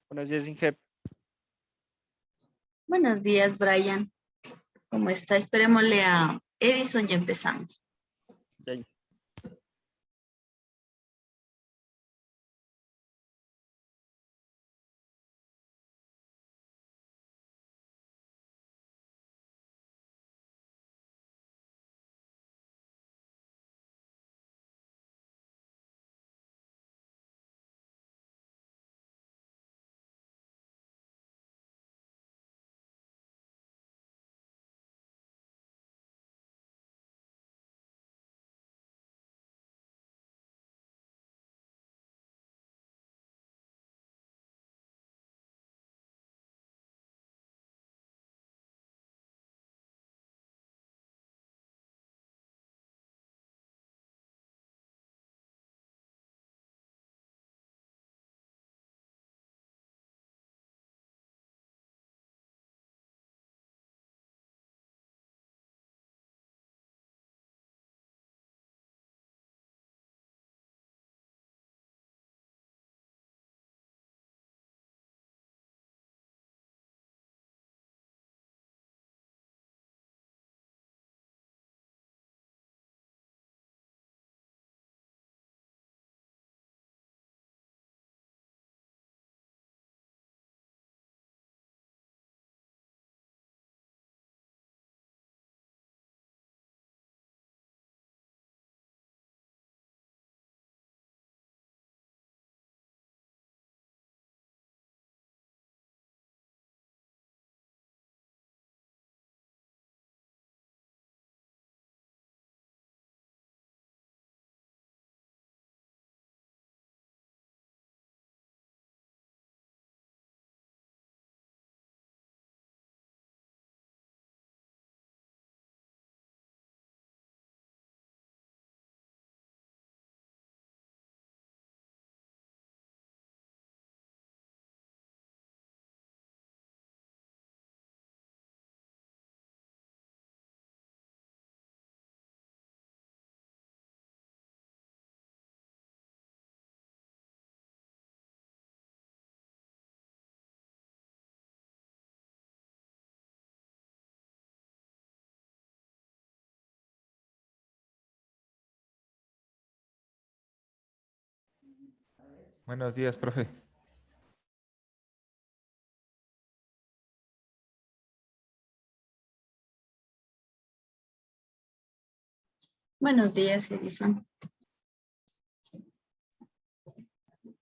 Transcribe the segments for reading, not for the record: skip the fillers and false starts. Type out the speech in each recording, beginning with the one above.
Buenos días, Inge. Buenos días, Brian. ¿Cómo está? Esperémosle a Edison y empezamos. Sí. Buenos días, profe. Buenos días, Edison.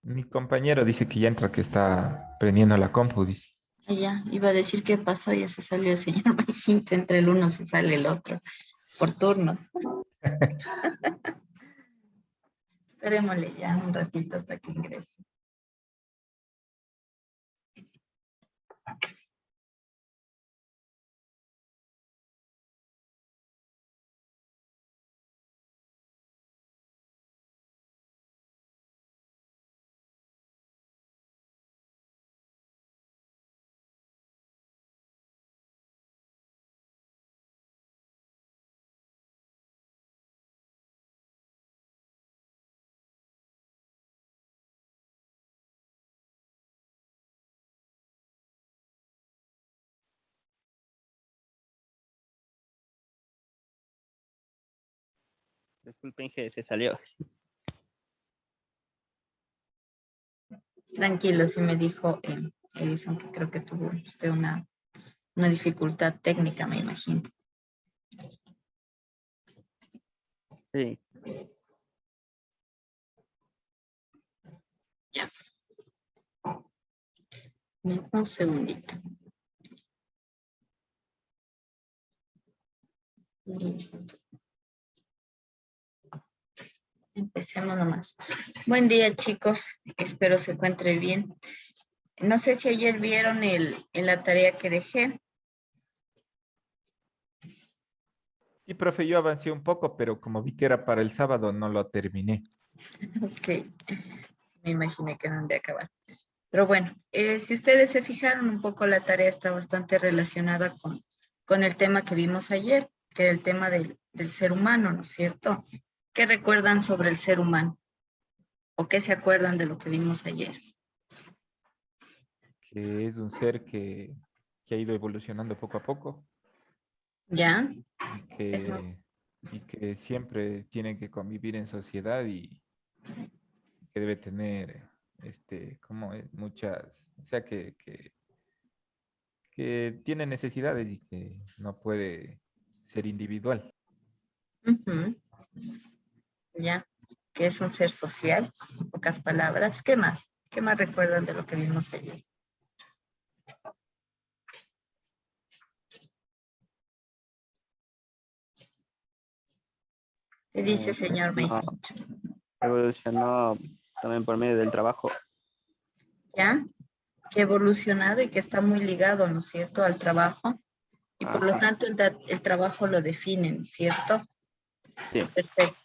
Mi compañero dice que ya entra, que está prendiendo la compu, dice. Allá iba a decir qué pasó, ya se salió el señor Maicito, entre el uno se sale el otro, por turnos. Esperémosle ya un ratito hasta que ingrese. Disculpe, Inge, se salió. Tranquilo, sí me dijo Edison que creo que tuvo usted una dificultad técnica, me imagino. Sí. Ya. Un segundito. Listo. Empecemos nomás. Buen día, chicos. Espero se encuentren bien. No sé si ayer vieron la tarea que dejé. Y profe, yo avancé un poco, pero como vi que era para el sábado, no lo terminé. Ok, me imaginé que eran de acabar. Pero bueno, si ustedes se fijaron un poco, la tarea está bastante relacionada con el tema que vimos ayer, que era el tema del ser humano, ¿no es cierto? ¿Qué recuerdan sobre el ser humano? ¿O qué se acuerdan de lo que vimos ayer? Que es un ser que ha ido evolucionando poco a poco ¿Ya? y Eso. que siempre tiene que convivir en sociedad y que debe tener como muchas, o sea, que tiene necesidades y que no puede ser individual. Ujú, ¿ya? Que es un ser social, en pocas palabras. ¿Qué más? ¿Qué más recuerdan de lo que vimos ayer? ¿Qué dice señor No, Mason? evolucionó también por medio del trabajo. ¿Ya? Que ha evolucionado y que está muy ligado, ¿no es cierto?, al trabajo. Y por lo Ajá, tanto el trabajo lo define, ¿no es cierto? sí. Perfecto.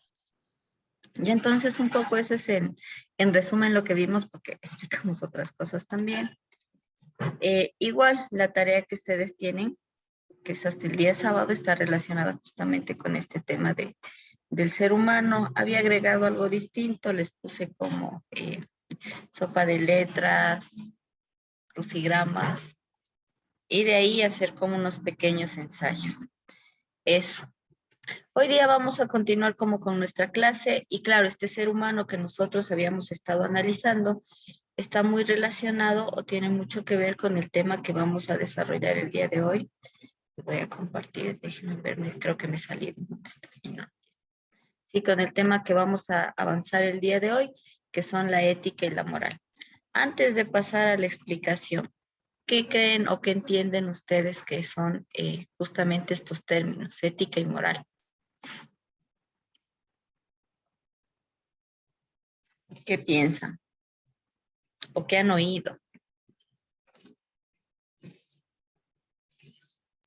Y entonces un poco eso es en resumen lo que vimos, porque explicamos otras cosas también. Igual la tarea que ustedes tienen, que es hasta el día sábado, está relacionada justamente con este tema del ser humano. Había agregado algo distinto, les puse como sopa de letras, crucigramas, y de ahí hacer como unos pequeños ensayos. Eso. Hoy día vamos a continuar como con nuestra clase y claro, este ser humano que nosotros habíamos estado analizando está muy relacionado o tiene mucho que ver con el tema que vamos a desarrollar el día de hoy. Voy a compartir, déjenme ver, creo que me salí de donde está. No. Sí, con el tema que vamos a avanzar el día de hoy, que son la ética y la moral. Antes de pasar a la explicación, ¿qué creen o qué entienden ustedes que son justamente estos términos, ética y moral? ¿Qué piensan o qué han oído?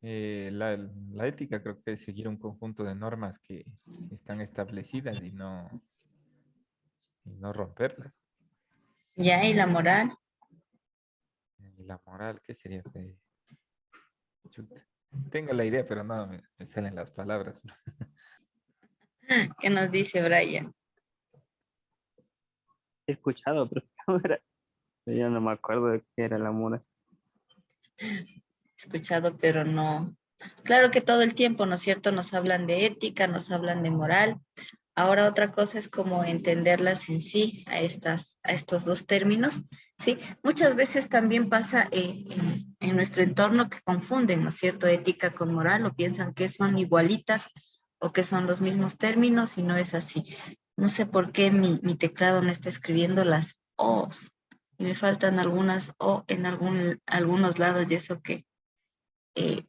La ética creo que es seguir un conjunto de normas que están establecidas y no romperlas. ¿Ya? ¿Y la moral? Y la moral, ¿qué sería? Chuta. Tengo la idea, pero no me salen las palabras. ¿Qué nos dice Brian? He escuchado, pero yo no me acuerdo de qué era la mora. Escuchado, pero no. Claro que todo el tiempo, ¿no es cierto? Nos hablan de ética, nos hablan de moral. Ahora otra cosa es como entenderlas en sí, a estos dos términos. Sí, muchas veces también pasa en nuestro entorno que confunden, ¿no es cierto? Ética con moral o piensan que son igualitas o que son los mismos términos y no es así. No sé por qué mi teclado me está escribiendo las O's y me faltan algunas O en algunos lados y eso que eh,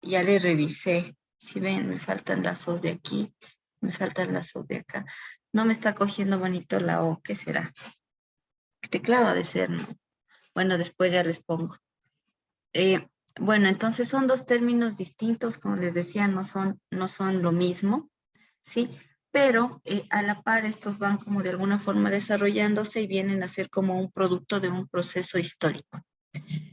ya le revisé. Si ven, me faltan las O's de aquí, me faltan las O's de acá. No me está cogiendo bonito la O, ¿qué será? El teclado ha de ser, ¿no? Bueno, después ya les pongo. Eh, bueno, entonces son dos términos distintos, como les decía, no son lo mismo, ¿sí? Pero a la par estos van como de alguna forma desarrollándose y vienen a ser como un producto de un proceso histórico.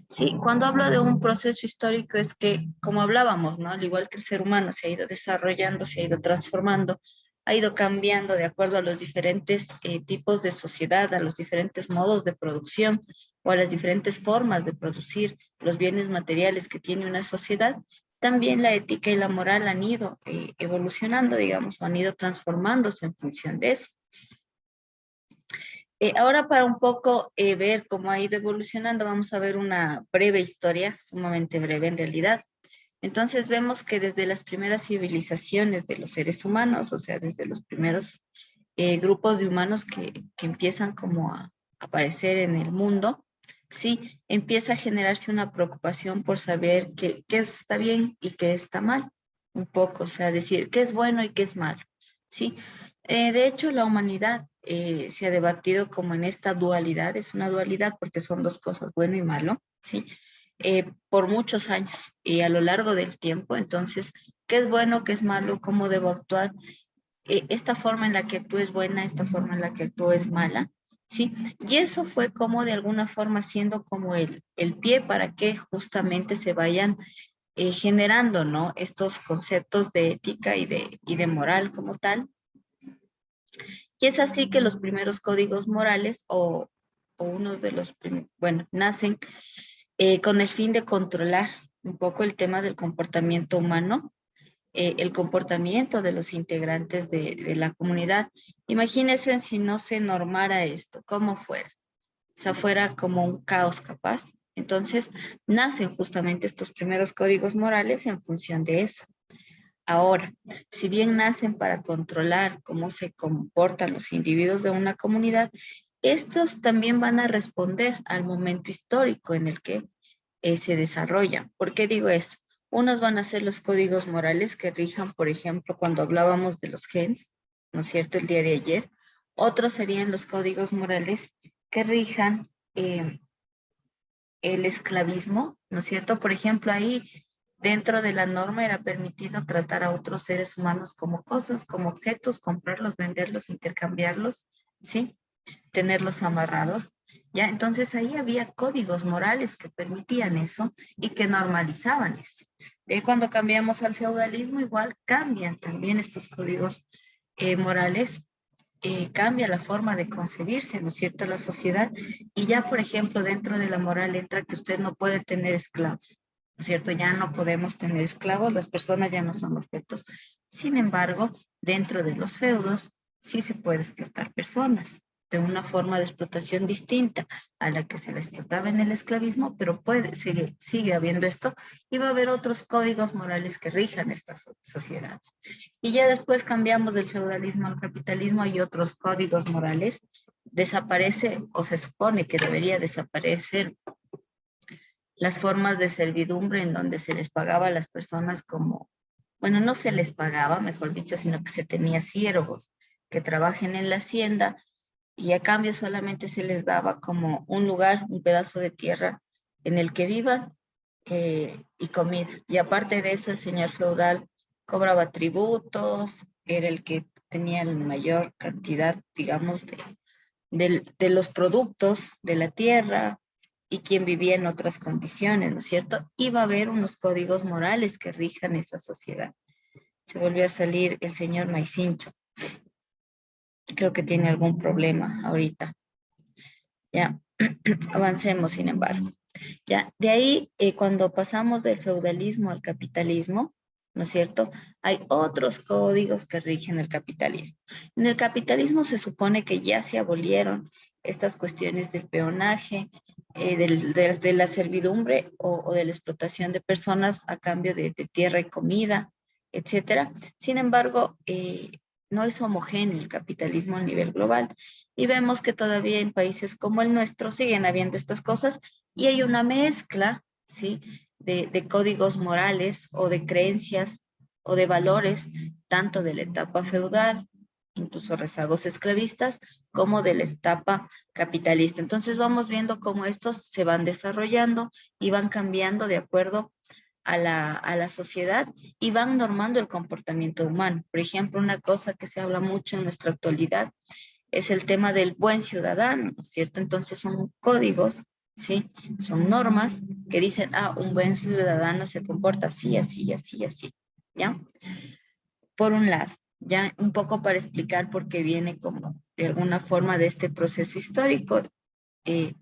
Sí, cuando hablo de un proceso histórico es que, como hablábamos, ¿no? Al igual que el ser humano se ha ido desarrollando, se ha ido transformando, ha ido cambiando de acuerdo a los diferentes tipos de sociedad, a los diferentes modos de producción o a las diferentes formas de producir los bienes materiales que tiene una sociedad, también la ética y la moral han ido evolucionando, digamos, o han ido transformándose en función de eso. Ahora para un poco ver cómo ha ido evolucionando, vamos a ver una breve historia, sumamente breve en realidad. Entonces vemos que desde las primeras civilizaciones de los seres humanos, o sea, desde los primeros grupos de humanos que empiezan como a aparecer en el mundo, sí, empieza a generarse una preocupación por saber qué está bien y qué está mal, un poco, o sea, decir qué es bueno y qué es malo, sí. De hecho, la humanidad se ha debatido como en esta dualidad, es una dualidad porque son dos cosas, bueno y malo, sí, por muchos años y a lo largo del tiempo. Entonces, ¿qué es bueno, qué es malo, cómo debo actuar? Esta forma en la que actúo es buena, esta forma en la que actúo es mala, ¿sí? Y eso fue como de alguna forma siendo como el pie para que justamente se vayan generando, ¿no? Estos conceptos de ética y de moral como tal, Y es así que los primeros códigos morales o unos de los, bueno, nacen con el fin de controlar un poco el tema del comportamiento humano, el comportamiento de los integrantes de la comunidad. Imagínense si no se normara esto, ¿cómo fuera? O sea, fuera como un caos capaz. Entonces, nacen justamente estos primeros códigos morales en función de eso. Ahora, si bien nacen para controlar cómo se comportan los individuos de una comunidad, estos también van a responder al momento histórico en el que se desarrollan. ¿Por qué digo eso? Unos van a ser los códigos morales que rijan, por ejemplo, cuando hablábamos de los gens, ¿no es cierto?, el día de ayer. Otros serían los códigos morales que rijan el esclavismo, ¿no es cierto? Por ejemplo, ahí dentro de la norma era permitido tratar a otros seres humanos como cosas, como objetos, comprarlos, venderlos, intercambiarlos, ¿sí? Tenerlos amarrados. ¿Ya? Entonces ahí había códigos morales que permitían eso y que normalizaban eso. De cuando cambiamos al feudalismo, igual cambian también estos códigos morales, cambia la forma de concebirse, ¿no es cierto?, la sociedad. Y ya, por ejemplo, dentro de la moral entra que usted no puede tener esclavos, ¿no es cierto? Ya no podemos tener esclavos, las personas ya no son objetos. Sin embargo, dentro de los feudos sí se puede explotar personas de una forma de explotación distinta a la que se le explotaba en el esclavismo, pero sigue habiendo esto y va a haber otros códigos morales que rijan estas sociedades. Y ya después cambiamos del feudalismo al capitalismo, hay otros códigos morales, desaparece o se supone que debería desaparecer las formas de servidumbre en donde se les pagaba a las personas como, bueno, no se les pagaba, mejor dicho, sino que se tenía siervos que trabajen en la hacienda y a cambio solamente se les daba como un lugar, un pedazo de tierra en el que vivan y comida. Y aparte de eso, el señor feudal cobraba tributos, era el que tenía la mayor cantidad, digamos, de los productos de la tierra y quien vivía en otras condiciones, ¿no es cierto? Iba a haber unos códigos morales que rijan esa sociedad. Se volvió a salir el señor Maicincho. Creo que tiene algún problema ahorita. Ya, avancemos, sin embargo. Ya, de ahí, cuando pasamos del feudalismo al capitalismo, ¿no es cierto? Hay otros códigos que rigen el capitalismo. En el capitalismo se supone que ya se abolieron estas cuestiones del peonaje, de la servidumbre o de la explotación de personas a cambio de tierra y comida, etcétera. Sin embargo, no es homogéneo el capitalismo a nivel global y vemos que todavía en países como el nuestro siguen habiendo estas cosas y hay una mezcla, ¿sí?, de códigos morales o de creencias o de valores, tanto de la etapa feudal, incluso rezagos esclavistas, como de la etapa capitalista. Entonces vamos viendo cómo estos se van desarrollando y van cambiando de acuerdo a la sociedad y van normando el comportamiento humano. Por ejemplo, una cosa que se habla mucho en nuestra actualidad es el tema del buen ciudadano, ¿no es cierto? Entonces son códigos, ¿sí? Son normas que dicen, un buen ciudadano se comporta así, así, así, así, ¿ya? Por un lado, ya un poco para explicar por qué viene como de alguna forma de este proceso histórico eh,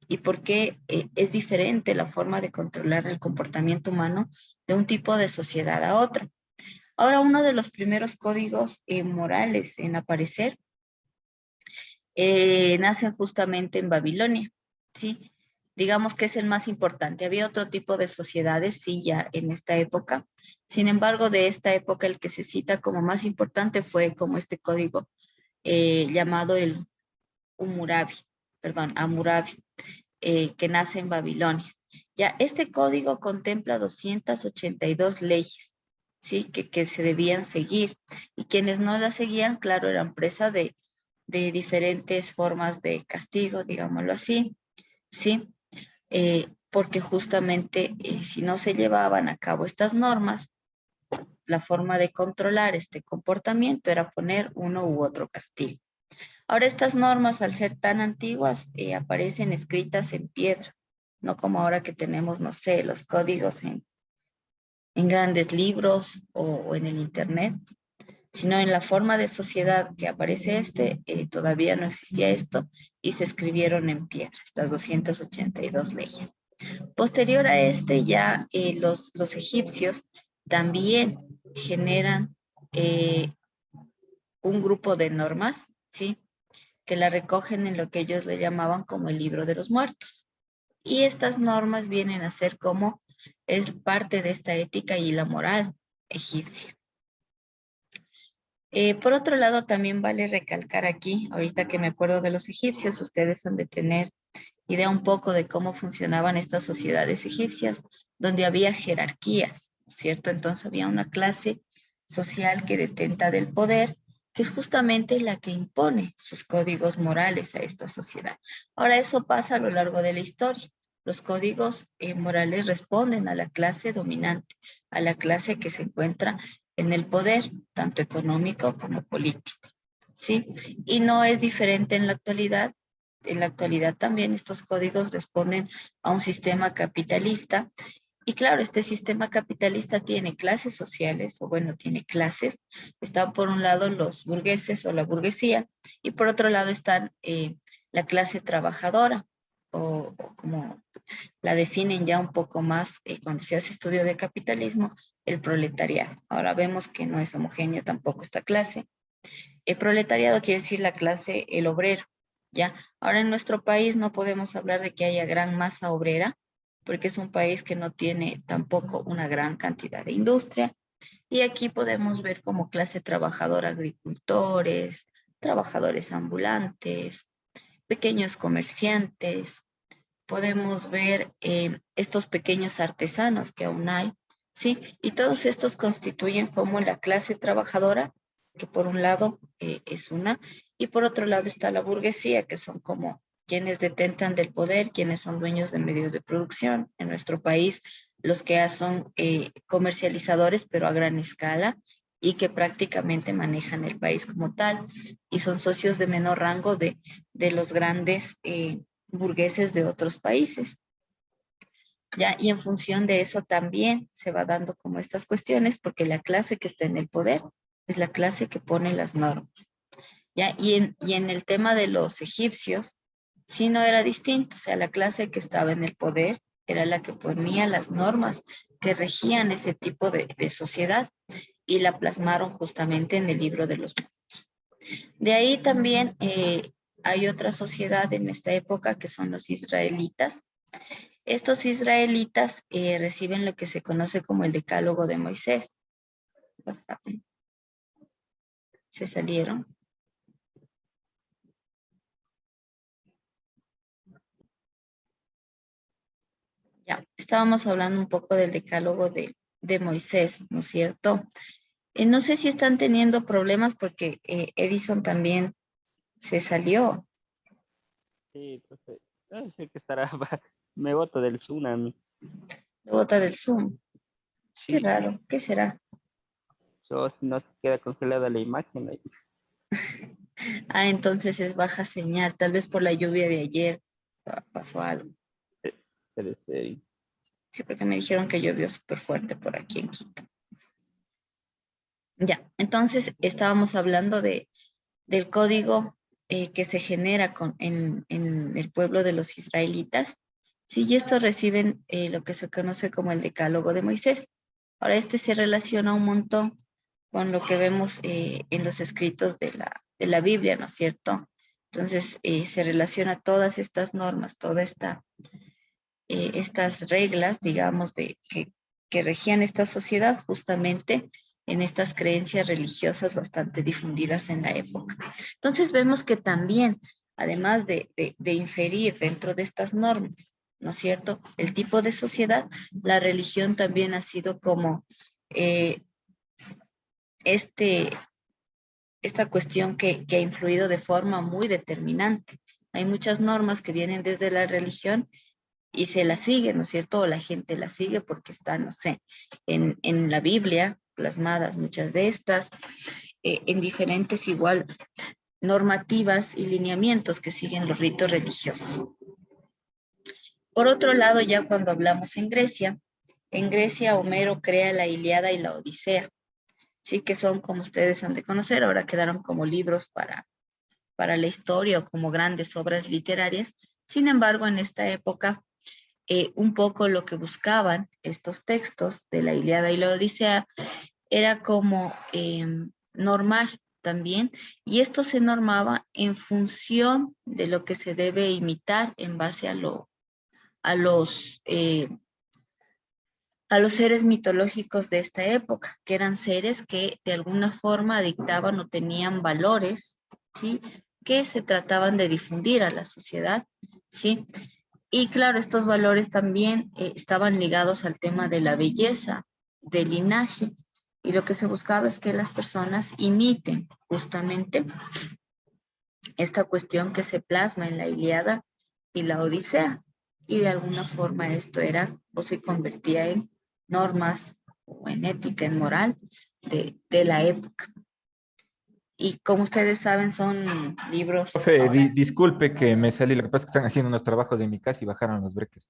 y por qué es diferente la forma de controlar el comportamiento humano de un tipo de sociedad a otra. Ahora, uno de los primeros códigos morales en aparecer nacen justamente en Babilonia, ¿sí? Digamos que es el más importante. Había otro tipo de sociedades, sí, ya en esta época. Sin embargo, de esta época el que se cita como más importante fue como este código llamado el Hammurabi, que nace en Babilonia. Ya, este código contempla 282 leyes, ¿sí? Que se debían seguir. Y quienes no las seguían, claro, eran presa de diferentes formas de castigo, digámoslo así, ¿sí? Porque justamente si no se llevaban a cabo estas normas, la forma de controlar este comportamiento era poner uno u otro castigo. Ahora estas normas, al ser tan antiguas, aparecen escritas en piedra, no como ahora que tenemos, no sé, los códigos en grandes libros o en el internet, sino en la forma de sociedad que aparece todavía no existía esto y se escribieron en piedra, estas 282 leyes. Posterior a ya los egipcios también generan un grupo de normas, ¿sí? Que la recogen en lo que ellos le llamaban como el libro de los muertos. Y estas normas vienen a ser como es parte de esta ética y la moral egipcia. Por otro lado, también vale recalcar aquí, ahorita que me acuerdo de los egipcios, ustedes han de tener idea un poco de cómo funcionaban estas sociedades egipcias, donde había jerarquías, ¿cierto? Entonces había una clase social que detenta del poder, que es justamente la que impone sus códigos morales a esta sociedad. Ahora, eso pasa a lo largo de la historia. Los códigos morales responden a la clase dominante, a la clase que se encuentra en el poder, tanto económico como político, ¿sí? Y no es diferente en la actualidad. En la actualidad también estos códigos responden a un sistema capitalista. Y claro, este sistema capitalista tiene clases sociales, o bueno, tiene clases. Están por un lado los burgueses o la burguesía, y por otro lado están la clase trabajadora, o como la definen ya un poco más cuando se hace estudio de capitalismo, el proletariado. Ahora vemos que no es homogéneo tampoco esta clase. El proletariado quiere decir la clase, el obrero, ¿ya? Ahora en nuestro país no podemos hablar de que haya gran masa obrera, porque es un país que no tiene tampoco una gran cantidad de industria. Y aquí podemos ver como clase trabajadora agricultores, trabajadores ambulantes, pequeños comerciantes. Podemos ver estos pequeños artesanos que aún hay, ¿sí? Y todos estos constituyen como la clase trabajadora, que por un lado es una, y por otro lado está la burguesía, que son como quienes detentan del poder, quienes son dueños de medios de producción. En nuestro país, los que ya son comercializadores, pero a gran escala, y que prácticamente manejan el país como tal, y son socios de menor rango de los grandes burgueses de otros países. ¿Ya? Y en función de eso también se va dando como estas cuestiones, porque la clase que está en el poder es la clase que pone las normas. ¿Ya? Y en el tema de los egipcios, sí no era distinto, o sea, la clase que estaba en el poder era la que ponía las normas que regían ese tipo de sociedad y la plasmaron justamente en el libro de los muertos. De ahí también hay otra sociedad en esta época que son los israelitas. Estos israelitas reciben lo que se conoce como el Decálogo de Moisés. Se salieron. Ya, estábamos hablando un poco del Decálogo de Moisés, ¿no es cierto? No sé si están teniendo problemas porque Edison también se salió. Sí, entonces, no sé qué estará. Me boto del tsunami. De bota del Zoom. Qué Sí, raro, ¿qué será? solo si no queda congelada la imagen ahí. Ah, entonces es baja señal, tal vez por la lluvia de ayer pasó algo. Puede ser. Sí, porque me dijeron que llovió súper fuerte por aquí en Quito. Ya, entonces estábamos hablando del código que se genera en el pueblo de los israelitas. Sí, y estos reciben lo que se conoce como el Decálogo de Moisés. Ahora, este se relaciona un montón con lo que vemos en los escritos de la Biblia, ¿no es cierto? Entonces, se relaciona todas estas normas, estas reglas, digamos, que regían esta sociedad justamente en estas creencias religiosas bastante difundidas en la época. Entonces vemos que también, además de inferir dentro de estas normas, ¿no es cierto?, el tipo de sociedad, la religión también ha sido como eh, este, esta cuestión que ha influido de forma muy determinante. Hay muchas normas que vienen desde la religión y se la sigue, ¿no es cierto? O la gente la sigue porque están, no sé, en la Biblia plasmadas muchas de estas, en diferentes igual normativas y lineamientos que siguen los ritos religiosos. Por otro lado, ya cuando hablamos en Grecia Homero crea la Ilíada y la Odisea. sí que son, como ustedes han de conocer, ahora quedaron como libros para la historia o como grandes obras literarias. Sin embargo, en esta época, un poco lo que buscaban estos textos de la Ilíada y la Odisea era como normar también, y esto se normaba en función de lo que se debe imitar en base a los, eh, a los seres mitológicos de esta época, que eran seres que de alguna forma dictaban o tenían valores, ¿sí? Que se trataban de difundir a la sociedad, ¿sí? Y claro, estos valores también estaban ligados al tema de la belleza, del linaje, y lo que se buscaba es que las personas imiten justamente esta cuestión que se plasma en la Ilíada y la Odisea. Y de alguna forma esto era o se convertía en normas o en ética, en moral de la época. Y como ustedes saben, son libros Profe, ahora. disculpe que me salí, lo que pasa es que están haciendo unos trabajos de mi casa y bajaron los breakers.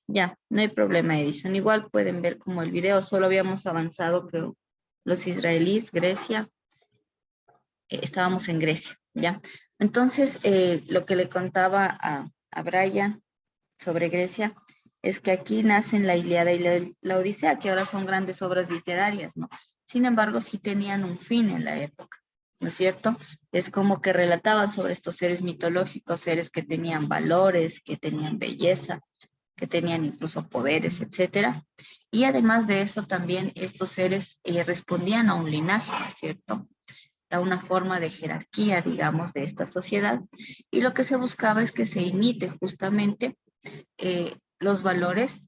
Ya, no hay problema, Edison. Igual pueden ver como el video, solo habíamos avanzado, creo, los israelíes, Grecia, estábamos en Grecia, ¿ya? Entonces, lo que le contaba a Brian sobre Grecia es que aquí nacen la Ilíada y la Odisea, que ahora son grandes obras literarias, ¿no? Sin embargo, sí tenían un fin en la época, ¿no es cierto? Es como que relataban sobre estos seres mitológicos, seres que tenían valores, que tenían belleza, que tenían incluso poderes, etcétera. Y además de eso, también estos seres respondían a un linaje, ¿no es cierto? A una forma de jerarquía, digamos, de esta sociedad. Y lo que se buscaba es que se imite justamente los valores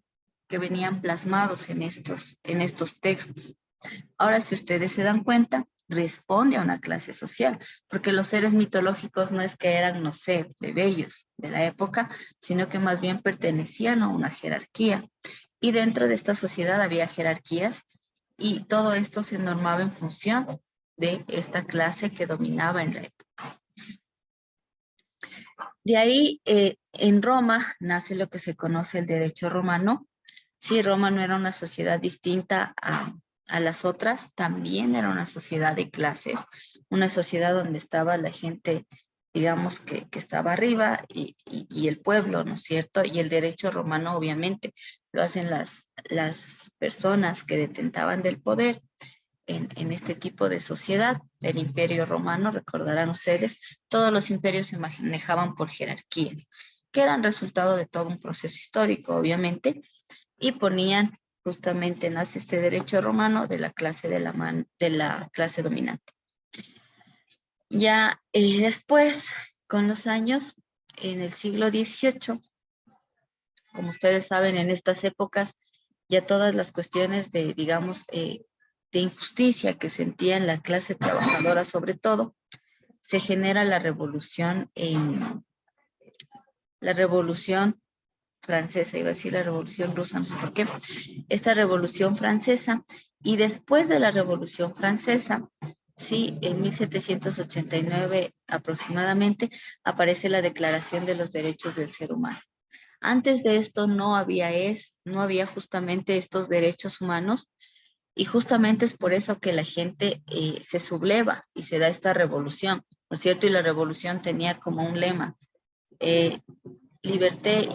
que venían plasmados en estos textos. Ahora, si ustedes se dan cuenta, responde a una clase social, porque los seres mitológicos no es que eran, no sé, plebeyos de la época, sino que más bien pertenecían a una jerarquía. Y dentro de esta sociedad había jerarquías y todo esto se normaba en función de esta clase que dominaba en la época. De ahí, en Roma, nace lo que se conoce el derecho romano. Sí, Roma no era una sociedad distinta a las otras, también era una sociedad de clases, una sociedad donde estaba la gente, digamos, que estaba arriba y el pueblo, ¿no es cierto? Y el derecho romano, obviamente, lo hacen las personas que detentaban del poder en este tipo de sociedad. El imperio romano, recordarán ustedes, todos los imperios se manejaban por jerarquías, que eran resultado de todo un proceso histórico, obviamente, y ponían justamente nace este derecho romano de la clase de la clase dominante. Ya después, con los años, en el siglo XVIII, como ustedes saben, en estas épocas, ya todas las cuestiones de, digamos, de injusticia que sentían la clase trabajadora sobre todo, se genera la revolución francesa, iba a decir la revolución rusa, no sé por qué, esta revolución francesa, y después de la revolución francesa, sí, en 1789 aproximadamente, aparece la Declaración de los Derechos del Ser Humano. Antes de esto no había justamente estos derechos humanos, y justamente es por eso que la gente se subleva y se da esta revolución, ¿no es cierto? Y la revolución tenía como un lema, eh, liberté,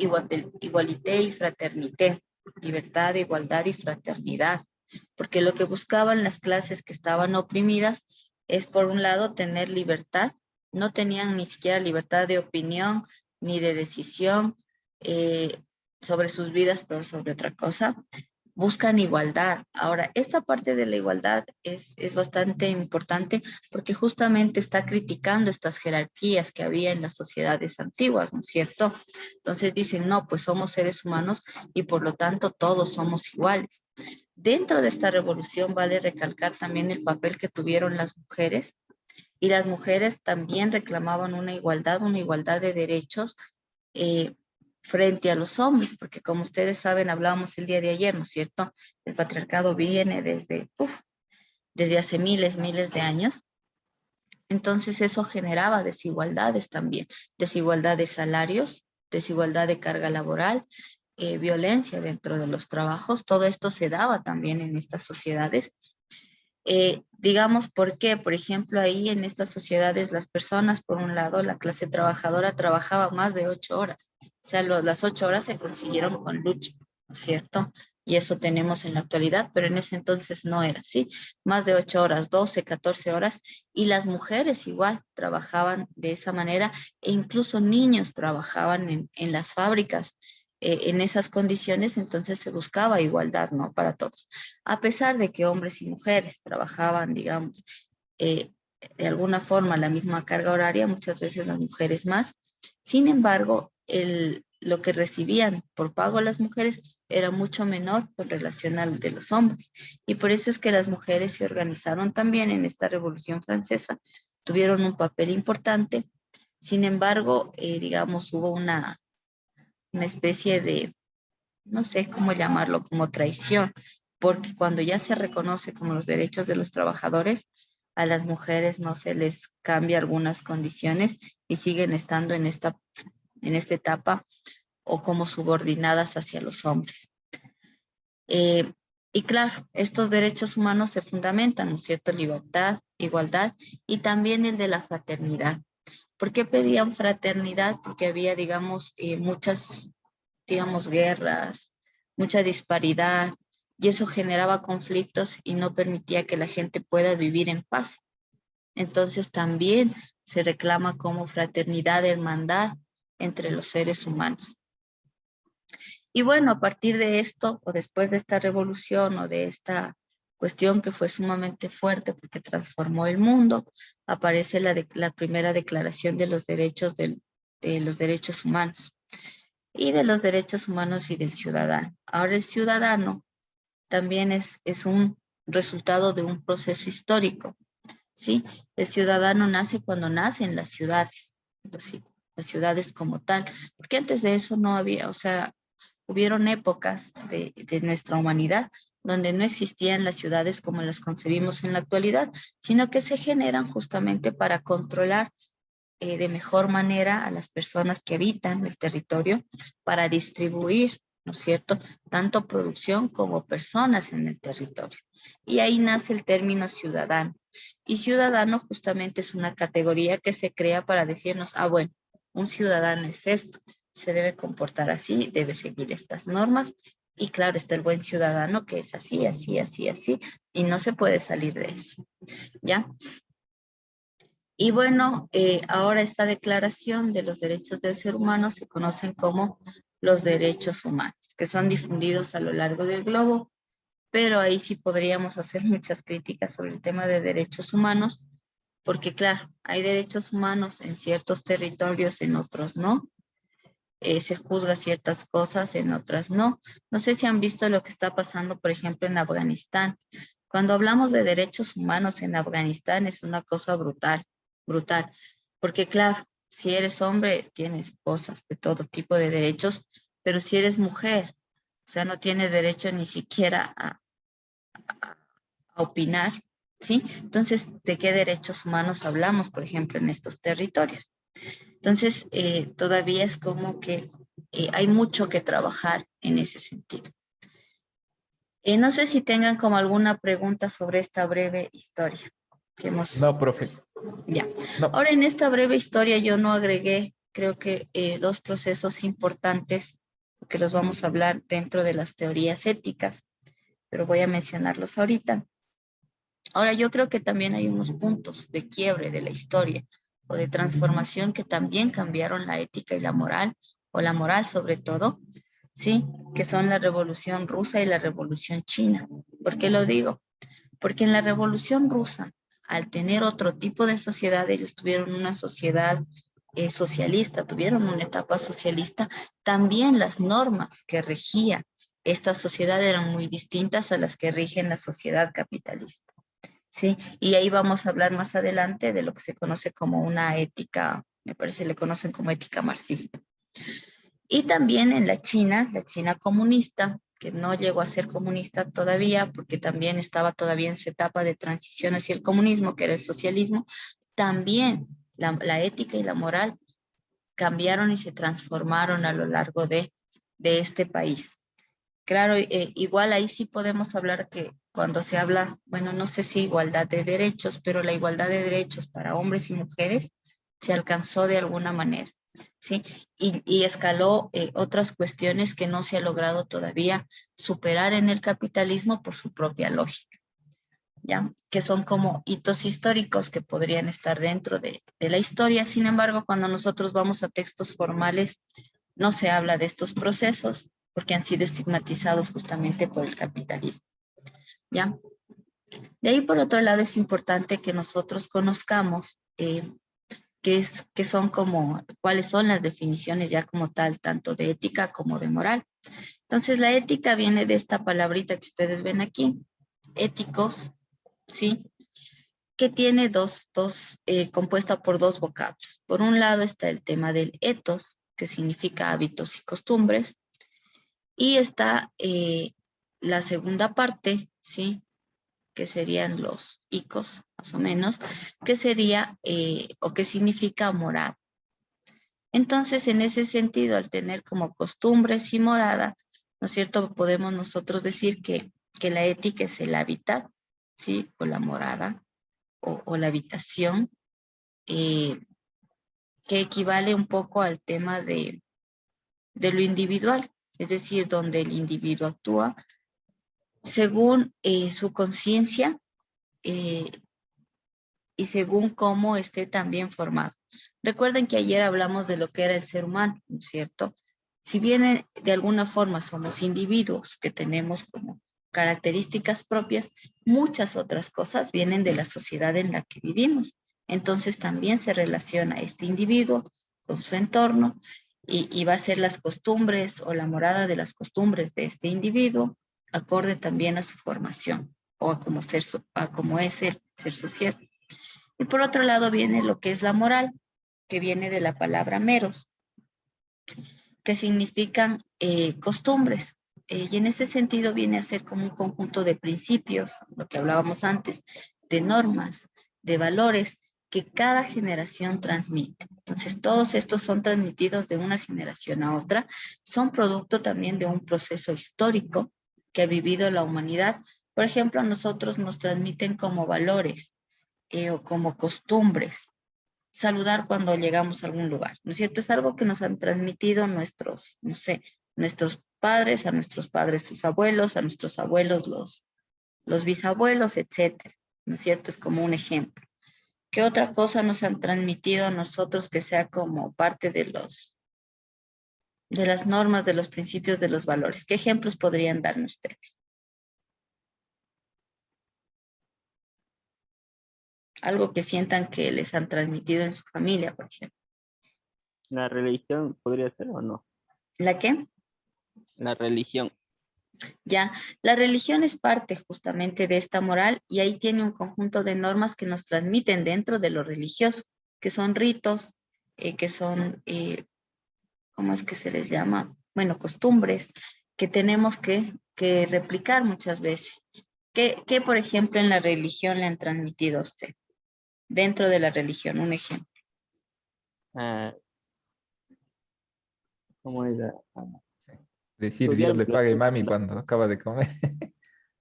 igualité y fraternité, libertad, igualdad y fraternidad, porque lo que buscaban las clases que estaban oprimidas es, por un lado, tener libertad, no tenían ni siquiera libertad de opinión ni de decisión eh, sobre sus vidas, pero sobre otra cosa, buscan igualdad. Ahora, esta parte de la igualdad es bastante importante porque justamente está criticando estas jerarquías que había en las sociedades antiguas, ¿no es cierto? Entonces dicen, no, pues somos seres humanos y por lo tanto todos somos iguales. Dentro de esta revolución vale recalcar también el papel que tuvieron las mujeres, y las mujeres también reclamaban una igualdad de derechos eh, frente a los hombres, porque como ustedes saben, hablábamos el día de ayer, ¿no es cierto? El patriarcado viene desde hace miles de años. Entonces eso generaba desigualdades también, desigualdad de salarios, desigualdad de carga laboral, violencia dentro de los trabajos. Todo esto se daba también en estas sociedades. Digamos, ¿por qué? Por ejemplo, ahí en estas sociedades las personas, por un lado, la clase trabajadora trabajaba más de 8 horas. O sea, las 8 horas se consiguieron con lucha, ¿no es cierto? Y eso tenemos en la actualidad, pero en ese entonces no era así. Más de 8 horas, 12, 14 horas, y las mujeres igual trabajaban de esa manera, e incluso niños trabajaban en las fábricas en esas condiciones, entonces se buscaba igualdad, ¿no? Para todos. A pesar de que hombres y mujeres trabajaban, digamos, eh, de alguna forma la misma carga horaria, muchas veces las mujeres más. Sin embargo, lo que recibían por pago las mujeres era mucho menor con relación al de los hombres. Y por eso es que las mujeres se organizaron también en esta Revolución Francesa, tuvieron un papel importante. Sin embargo, digamos, hubo una especie de, no sé cómo llamarlo, como traición, porque cuando ya se reconoce como los derechos de los trabajadores, a las mujeres no se les cambia algunas condiciones y siguen estando en esta etapa o como subordinadas hacia los hombres. Y claro, estos derechos humanos se fundamentan, ¿no es cierto? Libertad, igualdad y también el de la fraternidad. ¿Por qué pedían fraternidad? Porque había, digamos, muchas, digamos, guerras, mucha disparidad, y eso generaba conflictos y no permitía que la gente pueda vivir en paz. Entonces también se reclama como fraternidad, hermandad entre los seres humanos. Y bueno, a partir de esto, o después de esta revolución o de esta cuestión que fue sumamente fuerte porque transformó el mundo, aparece la primera declaración de los derechos, de los derechos humanos y de los derechos humanos y del ciudadano. Ahora el ciudadano también es un resultado de un proceso histórico, ¿sí? El ciudadano nace cuando nacen las ciudades, ¿sí? Las ciudades como tal, porque antes de eso no había, o sea, hubieron épocas de nuestra humanidad donde no existían las ciudades como las concebimos en la actualidad, sino que se generan justamente para controlar de mejor manera a las personas que habitan el territorio, para distribuir, ¿no es cierto?, tanto producción como personas en el territorio. Y ahí nace el término ciudadano. Y ciudadano justamente es una categoría que se crea para decirnos, ah, bueno, un ciudadano es esto, se debe comportar así, debe seguir estas normas. Y claro, está el buen ciudadano que es así, así, así, así, y no se puede salir de eso, ¿ya? Y bueno, ahora esta declaración de los derechos del ser humano se conocen como los derechos humanos, que son difundidos a lo largo del globo, pero ahí sí podríamos hacer muchas críticas sobre el tema de derechos humanos, porque claro, hay derechos humanos en ciertos territorios, en otros no. Se juzga ciertas cosas, en otras no. No sé si han visto lo que está pasando, por ejemplo, en Afganistán. Cuando hablamos de derechos humanos en Afganistán es una cosa brutal, brutal, porque claro, si eres hombre tienes cosas de todo tipo de derechos, pero si eres mujer, o sea, no tienes derecho ni siquiera a opinar, ¿sí? Entonces, ¿de qué derechos humanos hablamos, por ejemplo, en estos territorios? Entonces, todavía es como que hay mucho que trabajar en ese sentido. No sé si tengan como alguna pregunta sobre esta breve historia que hemos... No, profe. Ya. No. Ahora, en esta breve historia yo no agregué, creo que dos procesos importantes que los vamos a hablar dentro de las teorías éticas, pero voy a mencionarlos ahorita. Ahora, yo creo que también hay unos puntos de quiebre de la historia o de transformación que también cambiaron la ética y la moral, o la moral sobre todo, ¿sí? Que son la Revolución Rusa y la Revolución China. ¿Por qué lo digo? Porque en la Revolución Rusa, al tener otro tipo de sociedad, ellos tuvieron una sociedad socialista, tuvieron una etapa socialista, también las normas que regían esta sociedad eran muy distintas a las que rigen la sociedad capitalista. Sí, y ahí vamos a hablar más adelante de lo que se conoce como una ética, me parece le conocen como ética marxista. Y también en la China comunista, que no llegó a ser comunista todavía, porque también estaba todavía en su etapa de transición hacia el comunismo, que era el socialismo, también la ética y la moral cambiaron y se transformaron a lo largo de este país. Claro, igual ahí sí podemos hablar que cuando se habla, bueno, no sé si igualdad de derechos, pero la igualdad de derechos para hombres y mujeres se alcanzó de alguna manera, ¿sí? Y escaló otras cuestiones que no se ha logrado todavía superar en el capitalismo por su propia lógica, ¿ya? Que son como hitos históricos que podrían estar dentro de la historia. Sin embargo, cuando nosotros vamos a textos formales, no se habla de estos procesos porque han sido estigmatizados justamente por el capitalismo, ¿ya? De ahí, por otro lado, es importante que nosotros conozcamos que son como, cuáles son las definiciones ya como tal, tanto de ética como de moral. Entonces, la ética viene de esta palabrita que ustedes ven aquí, éticos, ¿sí? Que tiene compuesta por dos vocablos. Por un lado está el tema del ethos, que significa hábitos y costumbres, y está la segunda parte, ¿sí? Que serían los icos, más o menos, que sería o que significa morada. Entonces, en ese sentido, al tener como costumbres y morada, ¿no es cierto? Podemos nosotros decir que la ética es el hábitat, ¿sí? O la morada, o la habitación, eh, que equivale un poco al tema de lo individual, es decir, donde el individuo actúa según su conciencia eh, y según cómo esté también formado. Recuerden que ayer hablamos de lo que era el ser humano, ¿no es cierto? Si bien de alguna forma somos individuos que tenemos como características propias, muchas otras cosas vienen de la sociedad en la que vivimos. Entonces también se relaciona este individuo con su entorno y va a ser las costumbres o la morada de las costumbres de este individuo, acorde también a su formación o a cómo es el ser social. Y por otro lado viene lo que es la moral, que viene de la palabra meros, que significan costumbres. Y en ese sentido viene a ser como un conjunto de principios, lo que hablábamos antes, de normas, de valores que cada generación transmite. Entonces, todos estos son transmitidos de una generación a otra, son producto también de un proceso histórico que ha vivido la humanidad. Por ejemplo, a nosotros nos transmiten como valores o como costumbres saludar cuando llegamos a algún lugar, ¿no es cierto? Es algo que nos han transmitido nuestros, no sé, nuestros padres, a nuestros padres sus abuelos, a nuestros abuelos los bisabuelos, etcétera, ¿no es cierto? Es como un ejemplo. ¿Qué otra cosa nos han transmitido a nosotros que sea como parte de las normas, de los principios, de los valores? ¿Qué ejemplos podrían darme ustedes? Algo que sientan que les han transmitido en su familia, por ejemplo. La religión podría ser o no. ¿La qué? La religión. Ya, la religión es parte justamente de esta moral y ahí tiene un conjunto de normas que nos transmiten dentro de lo religioso, que son ritos, que son, ¿cómo es que se les llama? Bueno, costumbres que tenemos que replicar muchas veces. ¿Qué, por ejemplo, en la religión le han transmitido a usted? Dentro de la religión, un ejemplo. Ah, ¿cómo era? Decir Estudiar Dios le pague mami bíblicamente. cuando acaba de comer.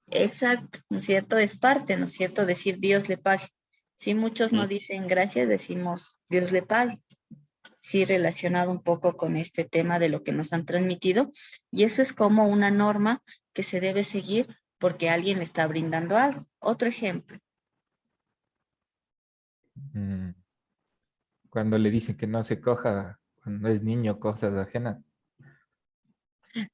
Exacto, ¿no es cierto? Es parte, ¿no es cierto? Decir Dios le pague. Si muchos no Sí. dicen gracias, decimos Dios le pague. Sí, relacionado un poco con este tema de lo que nos han transmitido. Y eso es como una norma que se debe seguir porque alguien le está brindando algo. Otro ejemplo. Mm, Cuando le dicen que no se coja cuando es niño cosas ajenas.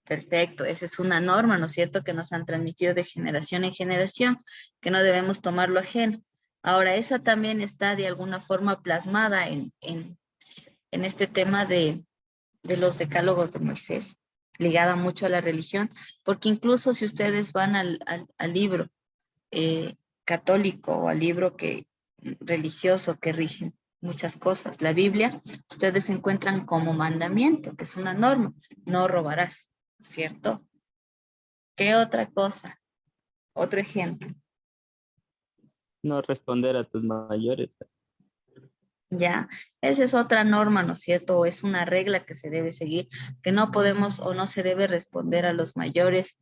Perfecto, esa es una norma, ¿no es cierto?, que nos han transmitido de generación en generación, que no debemos tomarlo ajeno. Ahora, esa también está de alguna forma plasmada en este tema de los decálogos de Moisés, ligada mucho a la religión, porque incluso si ustedes van al libro eh, católico o al libro religioso que rige muchas cosas, la Biblia, ustedes encuentran como mandamiento, que es una norma, no robarás, ¿cierto? ¿Qué otra cosa? Otro ejemplo. No responder a tus mayores. Ya, esa es otra norma, ¿no es cierto? O es una regla que se debe seguir, que no podemos o no se debe responder a los mayores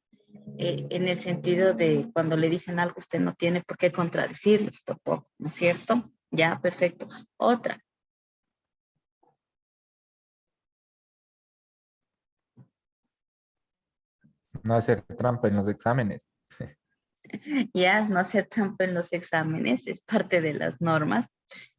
en el sentido de cuando le dicen algo, usted no tiene por qué contradecirlos por poco, ¿no es cierto? Ya, perfecto. Otra, No hacer trampa en los exámenes. ya no hacer trampa en los exámenes es parte de las normas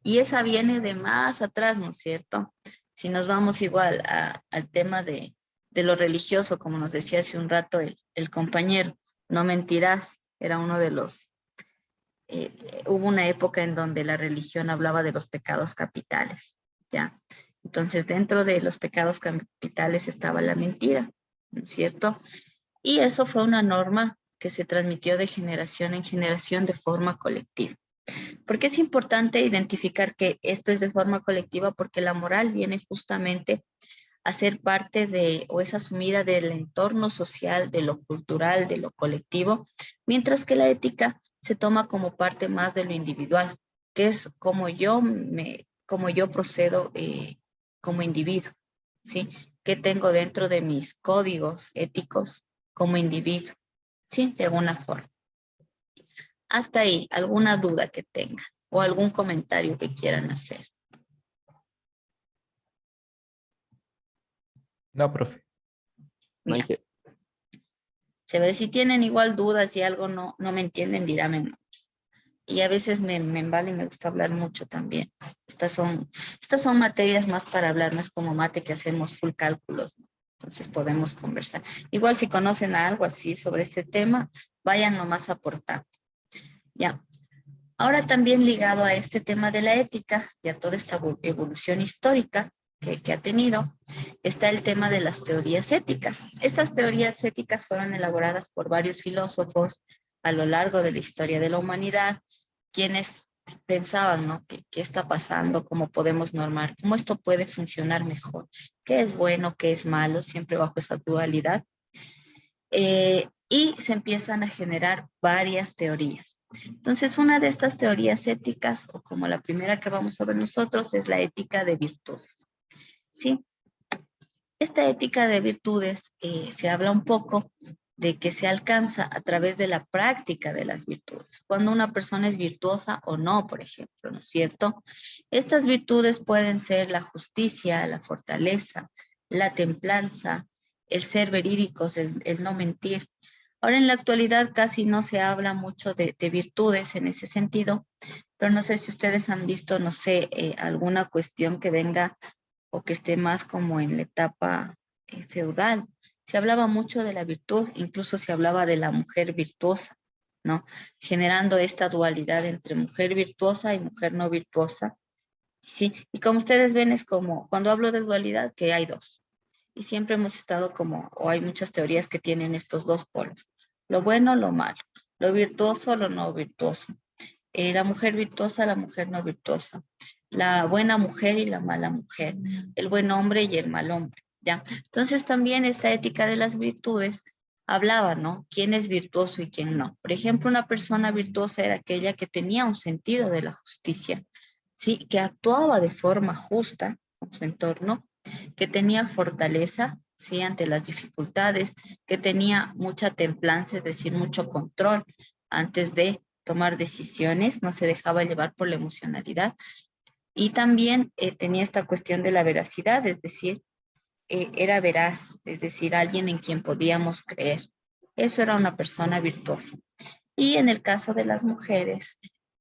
y esa viene de más atrás, ¿no es cierto? Si nos vamos igual al tema de lo religioso, como nos decía hace un rato el compañero, no mentirás, era uno de los, hubo una época en donde la religión hablaba de los pecados capitales, ¿ya? Entonces, dentro de los pecados capitales estaba la mentira, ¿no es cierto? Y eso fue una norma que se transmitió de generación en generación de forma colectiva. ¿Por qué es importante identificar que esto es de forma colectiva? Porque la moral viene justamente a ser parte de o es asumida del entorno social, de lo cultural, de lo colectivo, mientras que la ética se toma como parte más de lo individual, que es como yo procedo como individuo, ¿sí? ¿Qué tengo dentro de mis códigos éticos como individuo? ¿Sí? De alguna forma. Hasta ahí, alguna duda que tengan o algún comentario que quieran hacer. No, profe. No hay Ya, que, se ve si tienen igual dudas y algo no me entienden, díganme más. Y a veces me embala y me gusta hablar mucho también. Estas son materias más para hablar, no es como mate que hacemos full cálculos, ¿no? Entonces podemos conversar. Igual si conocen algo así sobre este tema, vayan nomás aportando. Ya. Ahora también ligado a este tema de la ética y a toda esta evolución histórica que ha tenido, está el tema de las teorías éticas. Estas teorías éticas fueron elaboradas por varios filósofos a lo largo de la historia de la humanidad, quienes pensaban, ¿no? ¿Qué está pasando? ¿Cómo podemos normar? ¿Cómo esto puede funcionar mejor? ¿Qué es bueno? ¿Qué es malo? Siempre bajo esa dualidad. Y se empiezan a generar varias teorías. Entonces, una de estas teorías éticas, o como la primera que vamos a ver nosotros, es la ética de virtudes. ¿Sí? Esta ética de virtudes se habla un poco de que se alcanza a través de la práctica de las virtudes. Cuando una persona es virtuosa o no, por ejemplo, ¿no es cierto? Estas virtudes pueden ser la justicia, la fortaleza, la templanza, el ser verídicos, el no mentir. Ahora en la actualidad casi no se habla mucho de virtudes en ese sentido, pero no sé si ustedes han visto, no sé, alguna cuestión que venga o que esté más como en la etapa feudal. Se hablaba mucho de la virtud, incluso se hablaba de la mujer virtuosa, ¿no? Generando esta dualidad entre mujer virtuosa y mujer no virtuosa. Sí, y como ustedes ven, es como cuando hablo de dualidad, que hay dos. Y siempre hemos estado como, o hay muchas teorías que tienen estos dos polos, lo bueno, lo malo, lo virtuoso, lo no virtuoso, la mujer virtuosa, la mujer no virtuosa, la buena mujer y la mala mujer, el buen hombre y el mal hombre, ¿ya? Entonces también esta ética de las virtudes hablaba, ¿no? ¿Quién es virtuoso y quién no? Por ejemplo, una persona virtuosa era aquella que tenía un sentido de la justicia, ¿sí? Que actuaba de forma justa con su entorno, que tenía fortaleza, ¿sí? Ante las dificultades, que tenía mucha templanza, es decir, mucho control antes de tomar decisiones, no se dejaba llevar por la emocionalidad y también tenía esta cuestión de la veracidad, es decir, era veraz, es decir, alguien en quien podíamos creer. Eso era una persona virtuosa. Y en el caso de las mujeres,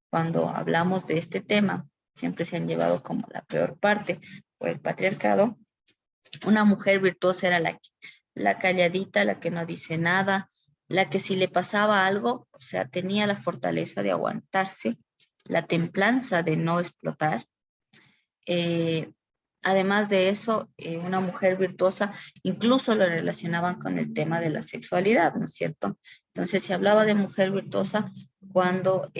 cuando hablamos de este tema, siempre se han llevado como la peor parte por el patriarcado. Una mujer virtuosa era la calladita, la que no dice nada, la que si le pasaba algo, o sea, tenía la fortaleza de aguantarse, la templanza de no explotar. Eh, Además de eso, una mujer virtuosa incluso lo relacionaban con el tema de la sexualidad, ¿no es cierto? Entonces se hablaba de mujer virtuosa cuando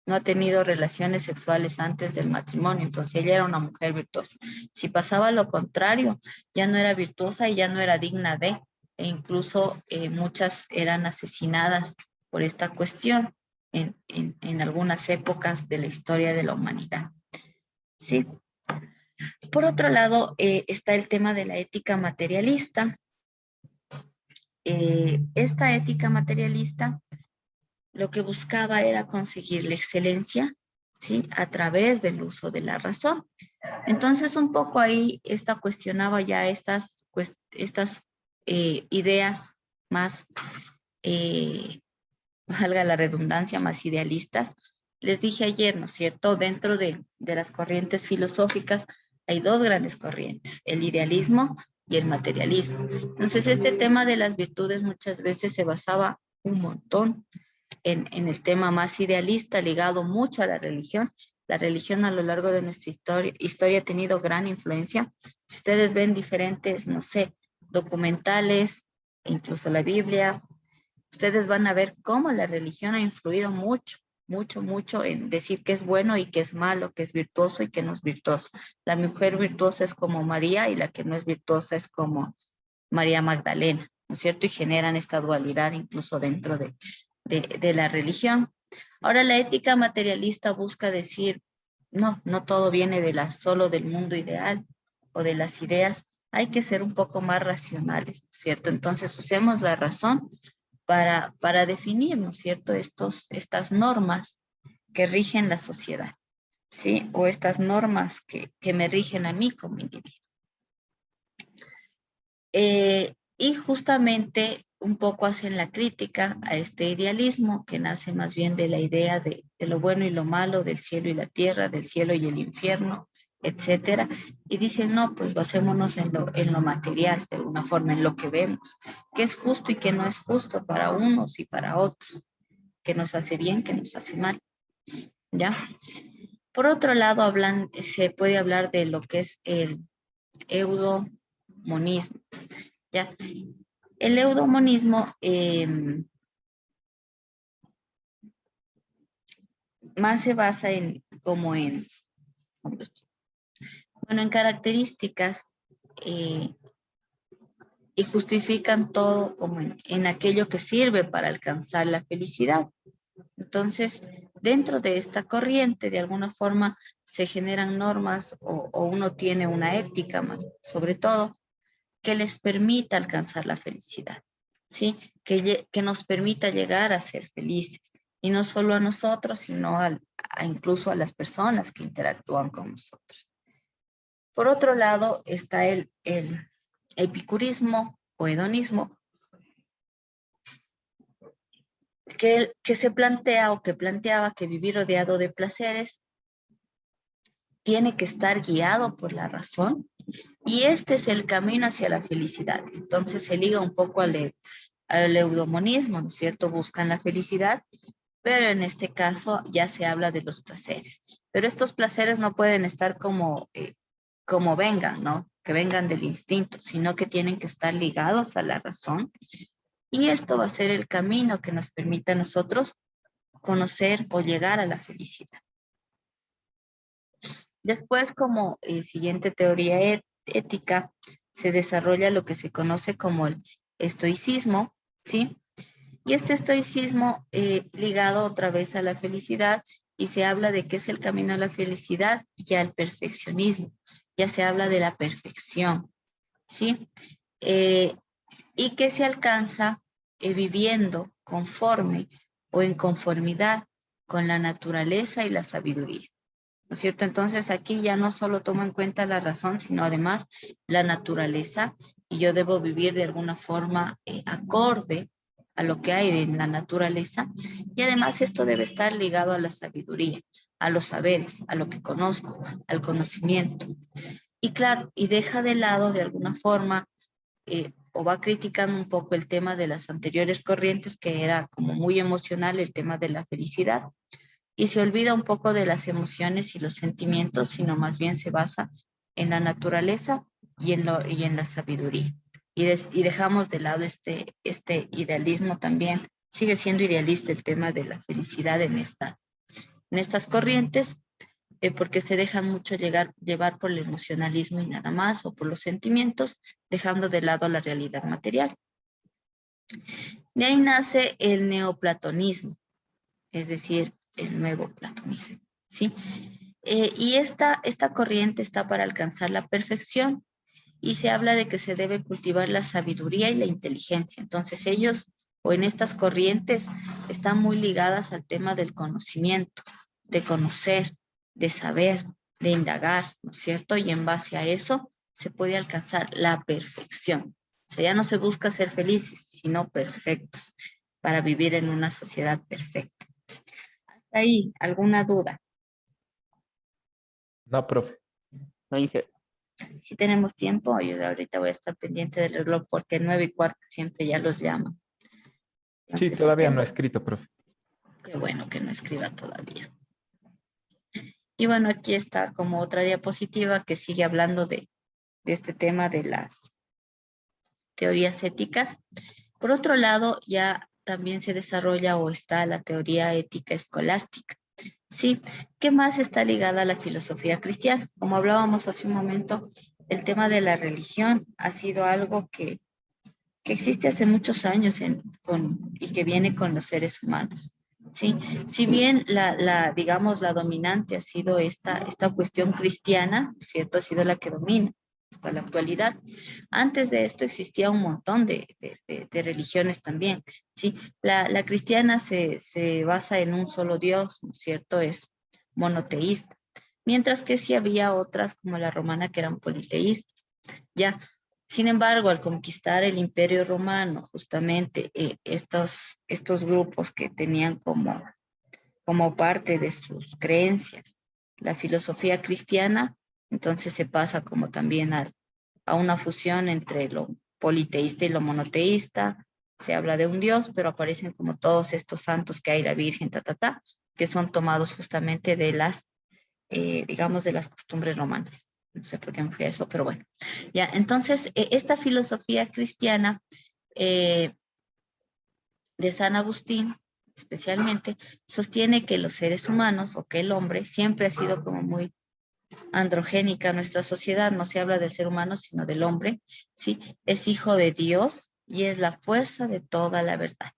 no ha tenido relaciones sexuales antes del matrimonio, entonces ella era una mujer virtuosa. Si pasaba lo contrario, ya no era virtuosa y ya no era digna de, e incluso muchas eran asesinadas por esta cuestión en algunas épocas de la historia de la humanidad. ¿sí? Por otro lado, está el tema de la ética materialista. Esta ética materialista lo que buscaba era conseguir la excelencia, ¿sí? A través del uso de la razón. Entonces, un poco ahí esta cuestionaba ya estas ideas más, valga la redundancia, más idealistas. Les dije ayer, ¿no es cierto? Dentro de las corrientes filosóficas hay dos grandes corrientes, el idealismo y el materialismo. Entonces, este tema de las virtudes muchas veces se basaba un montón en el tema más idealista, ligado mucho a la religión. La religión a lo largo de nuestra historia ha tenido gran influencia. Si ustedes ven diferentes, no sé, documentales, incluso la Biblia, ustedes van a ver cómo la religión ha influido mucho, mucho, mucho en decir qué es bueno y qué es malo, qué es virtuoso y qué no es virtuoso. La mujer virtuosa es como María y la que no es virtuosa es como María Magdalena, ¿no es cierto? Y generan esta dualidad incluso dentro de la religión. Ahora, la ética materialista busca decir, no, no todo viene solo del mundo ideal o de las ideas, hay que ser un poco más racionales, ¿no es cierto? Entonces, usemos la razón para definir, ¿no es cierto?, estas normas que rigen la sociedad, ¿sí? O estas normas que me rigen a mí como individuo. Y justamente un poco hacen la crítica a este idealismo que nace más bien de la idea de lo bueno y lo malo, del cielo y la tierra, del cielo y el infierno, etcétera. Y dicen, no, pues basémonos en lo material, de alguna forma, en lo que vemos, qué es justo y qué no es justo para unos y para otros, qué nos hace bien, qué nos hace mal, ¿ya? Por otro lado, se puede hablar de lo que es el eudemonismo, ¿ya? El eudemonismo más se basa en características y justifican todo como en aquello que sirve para alcanzar la felicidad. Entonces, dentro de esta corriente, de alguna forma, se generan normas o uno tiene una ética más, sobre todo, que les permita alcanzar la felicidad, ¿sí? Que nos permita llegar a ser felices. Y no solo a nosotros, sino incluso a las personas que interactúan con nosotros. Por otro lado, está el epicurismo o hedonismo, que se plantea o que planteaba que vivir rodeado de placeres tiene que estar guiado por la razón y este es el camino hacia la felicidad. Entonces se liga un poco al eudemonismo, ¿no es cierto? Buscan la felicidad, pero en este caso ya se habla de los placeres. Pero estos placeres no pueden estar como vengan, ¿no? Que vengan del instinto, sino que tienen que estar ligados a la razón. Y esto va a ser el camino que nos permita a nosotros conocer o llegar a la felicidad. Después, como siguiente teoría ética, se desarrolla lo que se conoce como el estoicismo, ¿sí? Y este estoicismo ligado otra vez a la felicidad y se habla de que es el camino a la felicidad y al perfeccionismo. Ya se habla de la perfección, ¿sí? Y que se alcanza viviendo conforme o en conformidad con la naturaleza y la sabiduría. ¿No es cierto? Entonces aquí ya no solo tomo en cuenta la razón, sino además la naturaleza y yo debo vivir de alguna forma acorde a lo que hay en la naturaleza y además esto debe estar ligado a la sabiduría, a los saberes, a lo que conozco, al conocimiento. Y claro, y deja de lado de alguna forma o va criticando un poco el tema de las anteriores corrientes que era como muy emocional el tema de la felicidad y se olvida un poco de las emociones y los sentimientos, sino más bien se basa en la naturaleza y en la sabiduría. Y dejamos de lado este idealismo también. Sigue siendo idealista el tema de la felicidad en estas corrientes, porque se dejan mucho llevar por el emocionalismo y nada más, o por los sentimientos, dejando de lado la realidad material. De ahí nace el neoplatonismo, es decir, el nuevo platonismo, ¿sí? Y esta corriente está para alcanzar la perfección y se habla de que se debe cultivar la sabiduría y la inteligencia. Entonces ellos, o en estas corrientes, están muy ligadas al tema del conocimiento, de conocer, de saber, de indagar, ¿no es cierto? Y en base a eso se puede alcanzar la perfección. O sea, ya no se busca ser felices, sino perfectos, para vivir en una sociedad perfecta. ¿Hasta ahí alguna duda? No, profe. No, Inge. Si tenemos tiempo, yo ahorita voy a estar pendiente del reloj porque 9:15 siempre ya los llaman. Sí, Entonces, todavía no he escrito, profe. qué bueno que no escriba todavía. Y bueno, aquí está como otra diapositiva que sigue hablando de este tema de las teorías éticas. Por otro lado, ya también se desarrolla o está la teoría ética escolástica. Sí, ¿qué más está ligada a la filosofía cristiana? Como hablábamos hace un momento, el tema de la religión ha sido algo que existe hace muchos años y que viene con los seres humanos. ¿Sí? Si bien digamos, la dominante ha sido esta cuestión cristiana, ¿cierto? Ha sido la que domina hasta la actualidad. Antes de esto existía un montón de religiones también, ¿sí? La cristiana se basa en un solo Dios, ¿no es cierto? Es monoteísta. Mientras que sí había otras como la romana que eran politeístas, ¿ya? Sin embargo, al conquistar el Imperio Romano, justamente estos grupos que tenían como parte de sus creencias la filosofía cristiana, entonces se pasa como también a una fusión entre lo politeísta y lo monoteísta. Se habla de un Dios, pero aparecen como todos estos santos que hay, la Virgen, que son tomados justamente de digamos, de las costumbres romanas. No sé por qué me fui a eso, pero bueno. Ya, entonces, esta filosofía cristiana de San Agustín, especialmente, sostiene que los seres humanos o que el hombre siempre ha sido como muy androgénica nuestra sociedad, no se habla del ser humano, sino del hombre, ¿sí? Es hijo de Dios y es la fuerza de toda la verdad.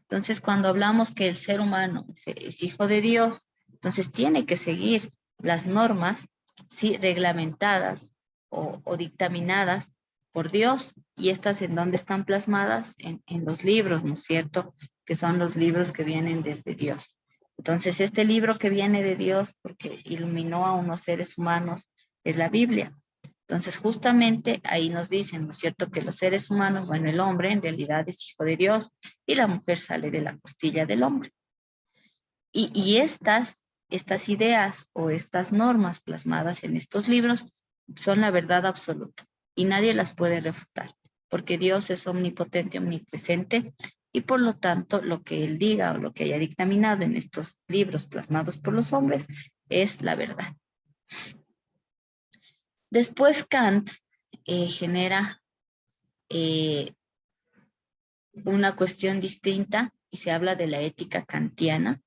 Entonces, cuando hablamos que el ser humano es hijo de Dios, entonces tiene que seguir las normas, ¿sí? Reglamentadas o dictaminadas por Dios. ¿Y estas en dónde están plasmadas? En los libros, ¿no es cierto? Que son los libros que vienen desde Dios. Entonces, este libro que viene de Dios, porque iluminó a unos seres humanos, es la Biblia. Entonces, justamente ahí nos dicen, ¿no es cierto?, que los seres humanos, bueno, el hombre en realidad es hijo de Dios y la mujer sale de la costilla del hombre. Y estas ideas o estas normas plasmadas en estos libros son la verdad absoluta y nadie las puede refutar, porque Dios es omnipotente, omnipresente, y por lo tanto lo que Él diga o lo que haya dictaminado en estos libros plasmados por los hombres es la verdad. Después Kant genera una cuestión distinta y se habla de la ética kantiana,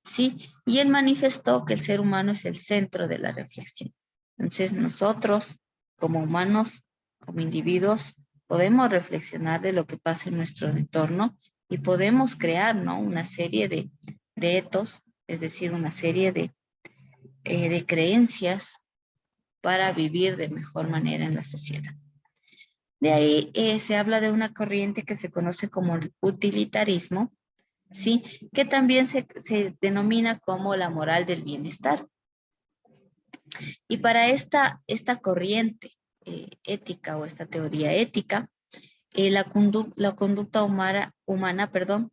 ¿sí? Y él manifestó que el ser humano es el centro de la reflexión. Entonces nosotros, como humanos, como individuos, podemos reflexionar de lo que pasa en nuestro entorno y podemos crear, ¿no?, una serie de etos, es decir, una serie de creencias para vivir de mejor manera en la sociedad. De ahí se habla de una corriente que se conoce como el utilitarismo, ¿sí? Que también se denomina como la moral del bienestar. Y para esta corriente ética o esta teoría ética, la conducta humana,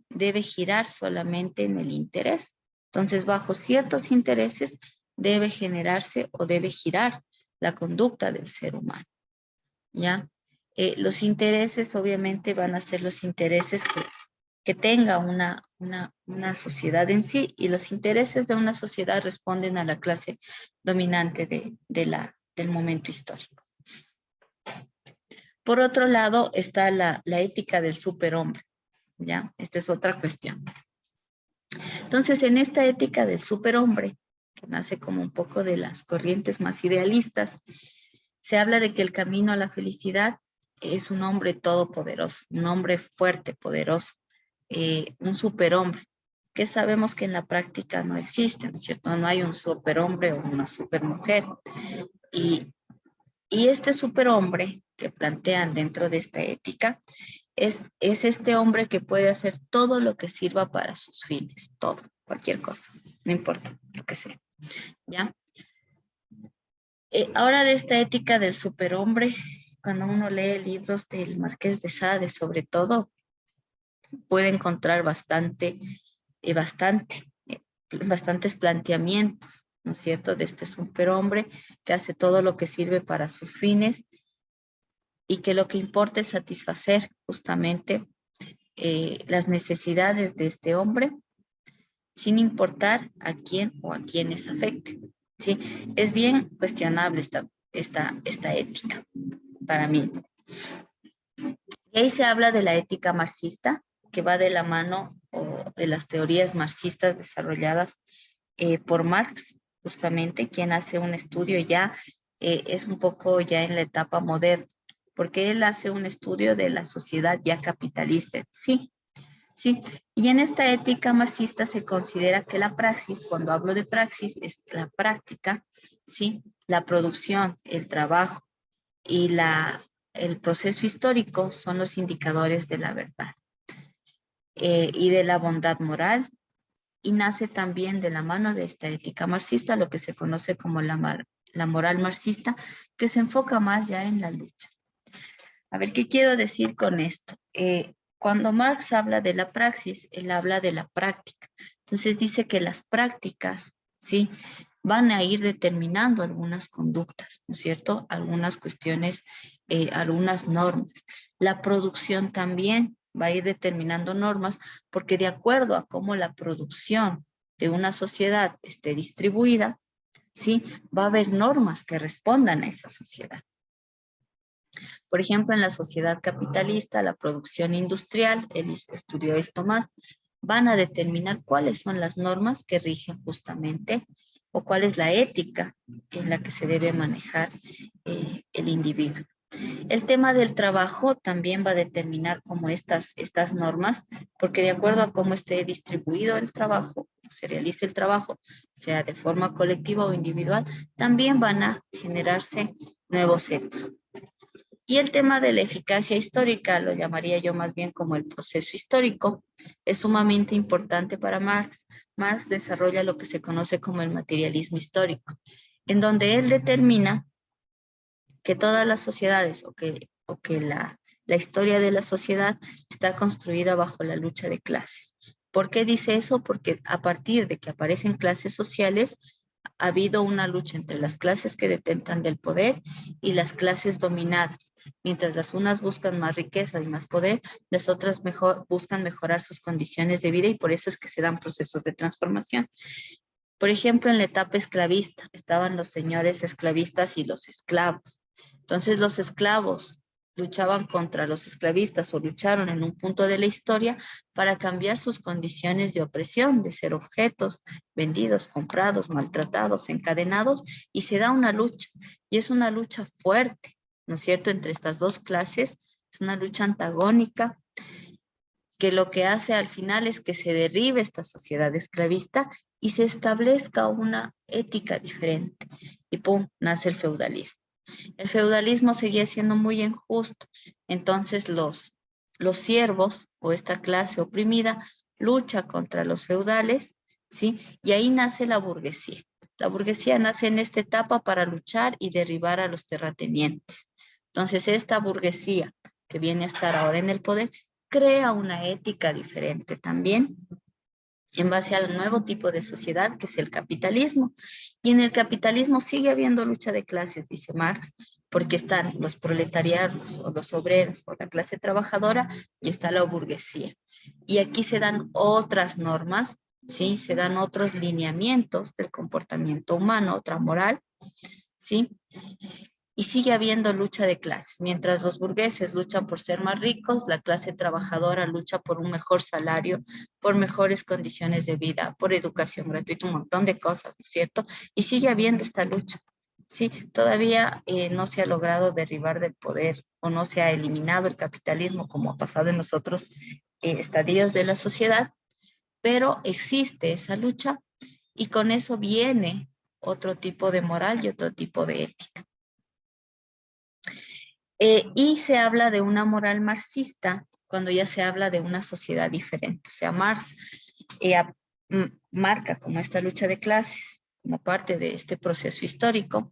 debe girar solamente en el interés. Entonces, bajo ciertos intereses debe generarse o debe girar la conducta del ser humano, ¿ya? Los intereses obviamente van a ser los intereses que tenga una sociedad en sí, y los intereses de una sociedad responden a la clase dominante del momento histórico. Por otro lado está la ética del superhombre, ¿ya? Esta es otra cuestión. Entonces, en esta ética del superhombre, que nace como un poco de las corrientes más idealistas, se habla de que el camino a la felicidad es un hombre todopoderoso, un hombre fuerte, poderoso, un superhombre, que sabemos que en la práctica no existe, ¿no es cierto? No hay un superhombre o una supermujer. Y, y este superhombre que plantean dentro de esta ética es este hombre que puede hacer todo lo que sirva para sus fines, todo, cualquier cosa, no importa lo que sea, ¿ya? Ahora de esta ética del superhombre, cuando uno lee libros del Marqués de Sade, sobre todo, puede encontrar bastantes planteamientos, ¿no es cierto?, de este superhombre que hace todo lo que sirve para sus fines y que lo que importa es satisfacer justamente las necesidades de este hombre sin importar a quién o a quiénes afecte. ¿Sí? Es bien cuestionable esta ética para mí. Y ahí se habla de la ética marxista, que va de la mano o de las teorías marxistas desarrolladas por Marx, justamente, quien hace un estudio ya, es un poco ya en la etapa moderna, porque él hace un estudio de la sociedad ya capitalista. Sí, sí. Y en esta ética marxista se considera que la praxis, cuando hablo de praxis, es la práctica, sí, la producción, el trabajo y el proceso histórico son los indicadores de la verdad y de la bondad moral, y nace también de la mano de esta ética marxista, lo que se conoce como la moral marxista, que se enfoca más ya en la lucha. A ver, ¿qué quiero decir con esto? Cuando Marx habla de la praxis, él habla de la práctica. Entonces dice que las prácticas, ¿sí?, van a ir determinando algunas conductas, ¿no es cierto? Algunas cuestiones, algunas normas. La producción también va a ir determinando normas porque de acuerdo a cómo la producción de una sociedad esté distribuida, ¿sí?, va a haber normas que respondan a esa sociedad. Por ejemplo, en la sociedad capitalista, la producción industrial, él estudió esto más, van a determinar cuáles son las normas que rigen justamente o cuál es la ética en la que se debe manejar el individuo. El tema del trabajo también va a determinar como estas normas, porque de acuerdo a cómo esté distribuido el trabajo, se realice el trabajo, sea de forma colectiva o individual, también van a generarse nuevos etos. Y el tema de la eficacia histórica, lo llamaría yo más bien como el proceso histórico, es sumamente importante para Marx. Marx desarrolla lo que se conoce como el materialismo histórico, en donde él determina que todas las sociedades o que la historia de la sociedad está construida bajo la lucha de clases. ¿Por qué dice eso? Porque a partir de que aparecen clases sociales, ha habido una lucha entre las clases que detentan del poder y las clases dominadas. Mientras las unas buscan más riqueza y más poder, las otras buscan mejorar sus condiciones de vida y por eso es que se dan procesos de transformación. Por ejemplo, en la etapa esclavista estaban los señores esclavistas y los esclavos. Entonces los esclavos luchaban contra los esclavistas o lucharon en un punto de la historia para cambiar sus condiciones de opresión, de ser objetos vendidos, comprados, maltratados, encadenados, y se da una lucha, y es una lucha fuerte, ¿no es cierto?, entre estas dos clases, es una lucha antagónica, que lo que hace al final es que se derribe esta sociedad esclavista y se establezca una ética diferente, y ¡pum!, nace el feudalismo. El feudalismo seguía siendo muy injusto, entonces los siervos o esta clase oprimida lucha contra los feudales, ¿sí? Y ahí nace la burguesía. La burguesía nace en esta etapa para luchar y derribar a los terratenientes. Entonces esta burguesía que viene a estar ahora en el poder crea una ética diferente también en base al nuevo tipo de sociedad que es el capitalismo. Y en el capitalismo sigue habiendo lucha de clases, dice Marx, porque están los proletariados o los obreros o la clase trabajadora y está la burguesía. Y aquí se dan otras normas, ¿sí? Se dan otros lineamientos del comportamiento humano, otra moral, ¿sí? Y sigue habiendo lucha de clases. Mientras los burgueses luchan por ser más ricos, la clase trabajadora lucha por un mejor salario, por mejores condiciones de vida, por educación gratuita, un montón de cosas, ¿no es cierto? Y sigue habiendo esta lucha. Sí, todavía no se ha logrado derribar del poder o no se ha eliminado el capitalismo como ha pasado en los otros estadios de la sociedad, pero existe esa lucha y con eso viene otro tipo de moral y otro tipo de ética. Y se habla de una moral marxista cuando ya se habla de una sociedad diferente. O sea, Marx marca como esta lucha de clases como parte de este proceso histórico.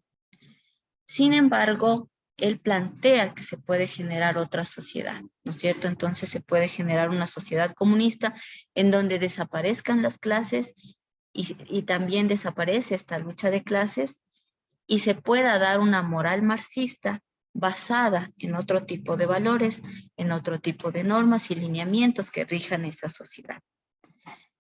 Sin embargo, él plantea que se puede generar otra sociedad, ¿no es cierto? Entonces se puede generar una sociedad comunista en donde desaparezcan las clases y también desaparece esta lucha de clases y se pueda dar una moral marxista basada en otro tipo de valores, en otro tipo de normas y lineamientos que rijan esa sociedad.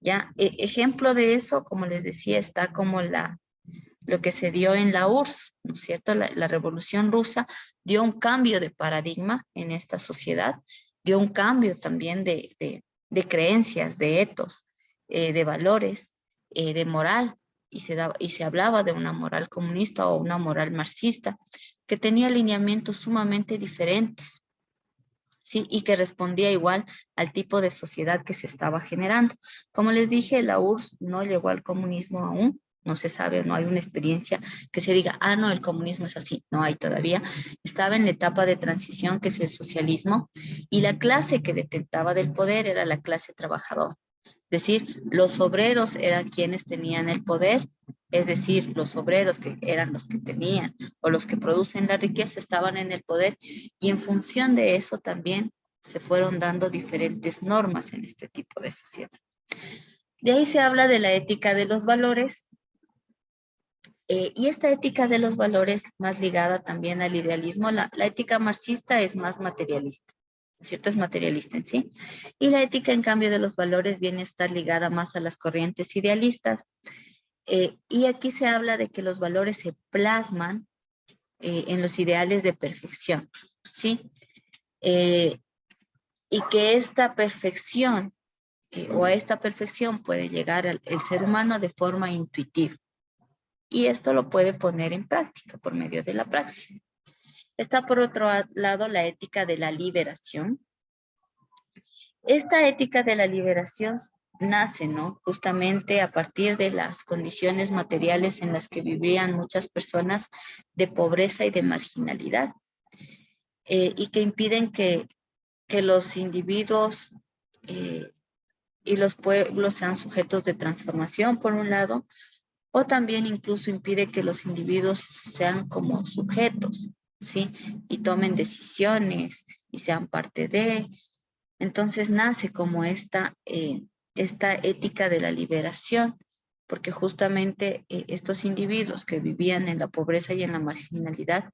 Ya, ejemplo de eso, como les decía, está como lo que se dio en la URSS, ¿no es cierto? La Revolución Rusa dio un cambio de paradigma en esta sociedad, dio un cambio también de creencias, de etos, de valores, de moral, y se hablaba de una moral comunista o una moral marxista, que tenía lineamientos sumamente diferentes, ¿sí? Y que respondía igual al tipo de sociedad que se estaba generando. Como les dije, la URSS no llegó al comunismo aún, no se sabe, no hay una experiencia que se diga, ah, no, el comunismo es así, no hay todavía. Estaba en la etapa de transición, que es el socialismo, y la clase que detentaba del poder era la clase trabajadora. Es decir, los obreros eran quienes tenían el poder, es decir, los obreros que eran los que tenían o los que producen la riqueza estaban en el poder y en función de eso también se fueron dando diferentes normas en este tipo de sociedad. De ahí se habla de la ética de los valores y esta ética de los valores más ligada también al idealismo. La ética marxista es más materialista, ¿no es cierto? Es materialista en sí. Y la ética, en cambio, de los valores viene a estar ligada más a las corrientes idealistas. Y aquí se habla de que los valores se plasman en los ideales de perfección, ¿sí? Y que esta perfección o a esta perfección puede llegar el ser humano de forma intuitiva. Y esto lo puede poner en práctica por medio de la praxis. Está por otro lado la ética de la liberación. Esta ética de la liberación nace, ¿no? Justamente a partir de las condiciones materiales en las que vivían muchas personas de pobreza y de marginalidad, y que impiden que los individuos y los pueblos sean sujetos de transformación, por un lado, o también incluso impide que los individuos sean como sujetos, ¿sí? Y tomen decisiones y sean parte de. Entonces nace como esta ética de la liberación, porque justamente estos individuos que vivían en la pobreza y en la marginalidad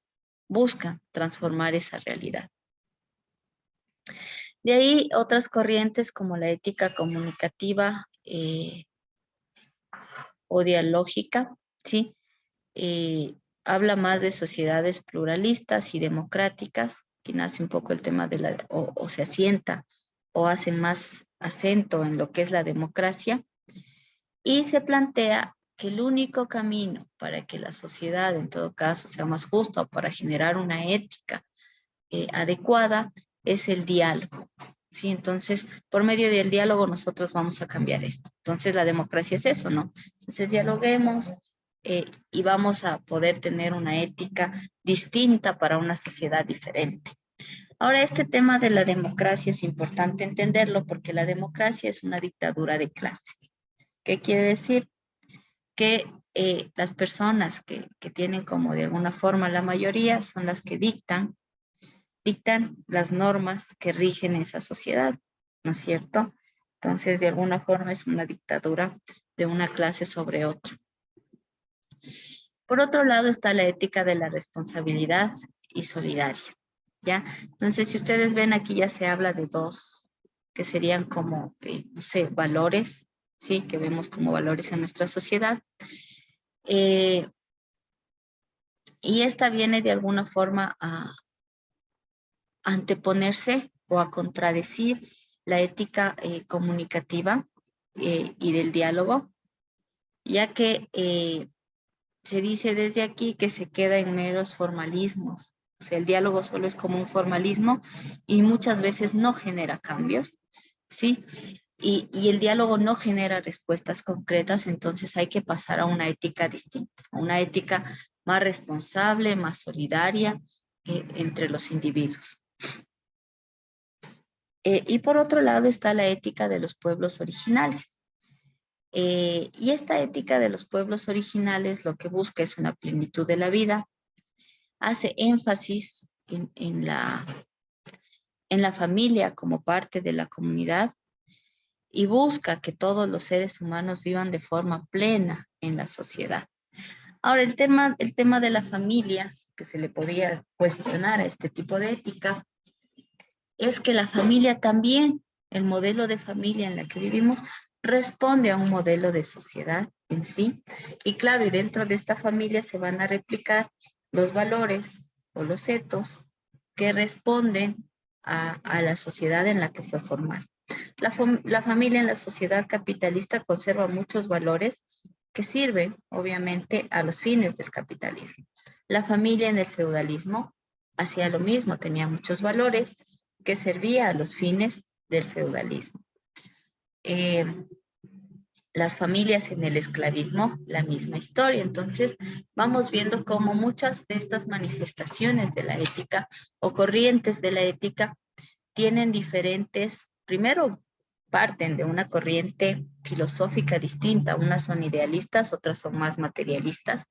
buscan transformar esa realidad. De ahí otras corrientes como la ética comunicativa o dialógica, ¿sí? Habla más de sociedades pluralistas y democráticas, que nace un poco el tema de o se asienta o hacen más acento en lo que es la democracia, y se plantea que el único camino para que la sociedad en todo caso sea más justa o para generar una ética adecuada es el diálogo. Sí, entonces, por medio del diálogo nosotros vamos a cambiar esto. Entonces, la democracia es eso, ¿no? Entonces, dialoguemos y vamos a poder tener una ética distinta para una sociedad diferente. Ahora, este tema de la democracia es importante entenderlo porque la democracia es una dictadura de clase. ¿Qué quiere decir? Que las personas que tienen como de alguna forma la mayoría son las que dictan las normas que rigen esa sociedad, ¿no es cierto? Entonces, de alguna forma es una dictadura de una clase sobre otra. Por otro lado está la ética de la responsabilidad y solidaria, ¿ya? Entonces, si ustedes ven aquí ya se habla de dos, que serían como, no sé, valores, ¿sí? Que vemos como valores en nuestra sociedad. Y esta viene de alguna forma a anteponerse o a contradecir la ética comunicativa y del diálogo, ya que se dice desde aquí que se queda en meros formalismos. O sea, el diálogo solo es como un formalismo y muchas veces no genera cambios, ¿sí? y el diálogo no genera respuestas concretas, entonces hay que pasar a una ética distinta, a una ética más responsable, más solidaria entre los individuos. Y por otro lado está la ética de los pueblos originales. Y esta ética de los pueblos originales lo que busca es una plenitud de la vida, hace énfasis en la familia como parte de la comunidad y busca que todos los seres humanos vivan de forma plena en la sociedad. Ahora, el tema de la familia, que se le podía cuestionar a este tipo de ética, es que la familia también, el modelo de familia en la que vivimos, responde a un modelo de sociedad en sí. Y claro, y dentro de esta familia se van a replicar los valores o los etos que responden a la sociedad en la que fue formada. La familia en la sociedad capitalista conserva muchos valores que sirven, obviamente, a los fines del capitalismo. La familia en el feudalismo hacía lo mismo, tenía muchos valores que servía a los fines del feudalismo. Las familias en el esclavismo, la misma historia. Entonces, vamos viendo cómo muchas de estas manifestaciones de la ética o corrientes de la ética tienen diferentes, primero parten de una corriente filosófica distinta, unas son idealistas, otras son más materialistas,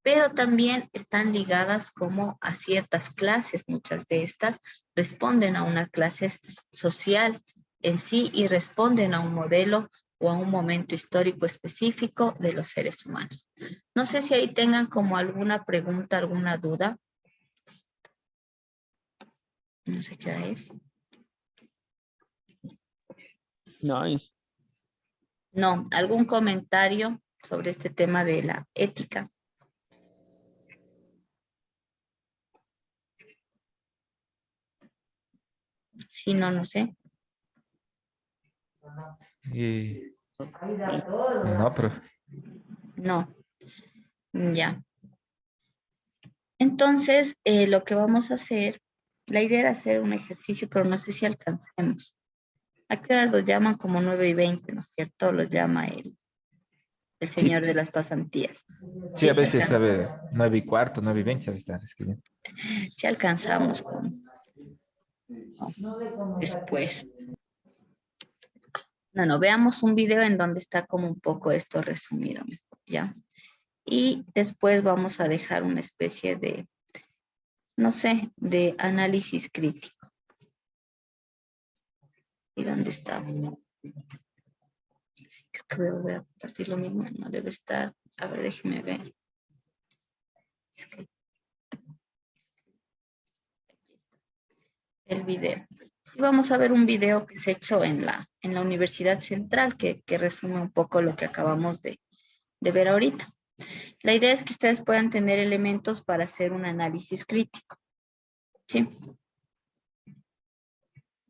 pero también están ligadas como a ciertas clases, muchas de estas responden a una clase social en sí y responden a un modelo o a un momento histórico específico de los seres humanos. No sé si ahí tengan como alguna pregunta, alguna duda. No sé qué hora es. No, No, algún comentario sobre este tema de la ética. Si no, no sé. Y... No, profe. No, ya. Entonces, lo que vamos a hacer, la idea era hacer un ejercicio, pero no sé si alcancemos. ¿A qué horas los llaman? Como 9:20, ¿no es cierto? Los llama el Sí, señor de las pasantías. sí, a Sí, veces sabe 9:15, 9:20 a estar escribiendo. sí alcanzamos con, después. No, veamos un video en donde está como un poco esto resumido, mejor, ¿ya? Y después vamos a dejar una especie de, no sé, de análisis crítico. ¿Y dónde está? Creo que voy a volver a compartir lo mismo. No debe estar. A ver, déjeme ver. Es que el video. Y vamos a ver un video que se hecho en la Universidad Central que resume un poco lo que acabamos de ver ahorita. La idea es que ustedes puedan tener elementos para hacer un análisis crítico. ¿Sí?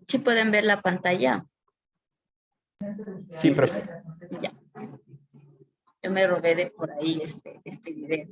¿Sí pueden ver la pantalla? Sí, profe. Ya. Yo me robé de por ahí este video.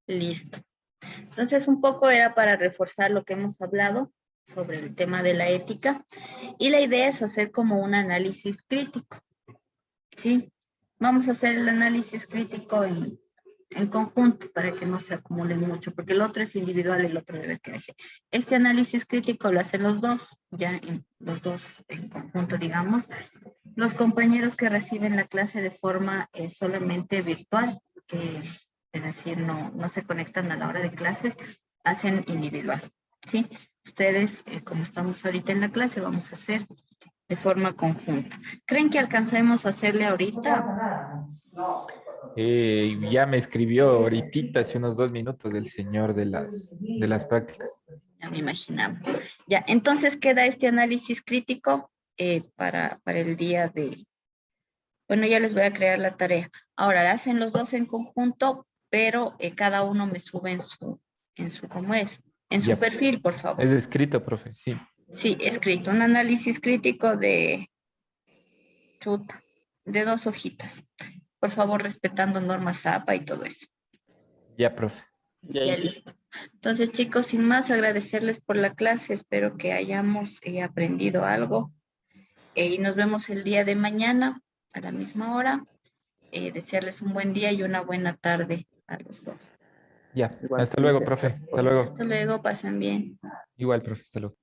Listo. Entonces, un poco era para reforzar lo que hemos hablado sobre el tema de la ética y la idea es hacer como un análisis crítico. ¿sí? Vamos a hacer el análisis crítico en conjunto para que no se acumulen mucho, porque el otro es individual, el otro debe quedarse. Este análisis crítico lo hacen los dos, los dos en conjunto, digamos. Los compañeros que reciben la clase de forma solamente virtual, es decir, no se conectan a la hora de clases, hacen individual, ¿sí? Ustedes, como estamos ahorita en la clase, vamos a hacer de forma conjunta. ¿Creen que alcancemos a hacerle ahorita? Ya me escribió ahorita, hace unos 2 minutos, el señor de las prácticas. Ya me imaginaba. Ya, entonces queda este análisis crítico para el día de... Bueno, ya les voy a crear la tarea. Ahora, la hacen los dos en conjunto, pero cada uno me sube ¿cómo es? En su Ya, perfil, por favor. es escrito, profe, sí. Sí, escrito. Un análisis crítico chuta, de 2 hojitas. Por favor, respetando normas APA y todo eso. Ya, profe. Ya listo. Entonces, chicos, sin más, agradecerles por la clase. Espero que hayamos aprendido algo. Y nos vemos el día de mañana a la misma hora. Desearles un buen día y una buena tarde a los dos. Ya, hasta luego, Igualmente. profe. Hasta luego. Hasta luego, pasen bien. Igual, profe, hasta luego.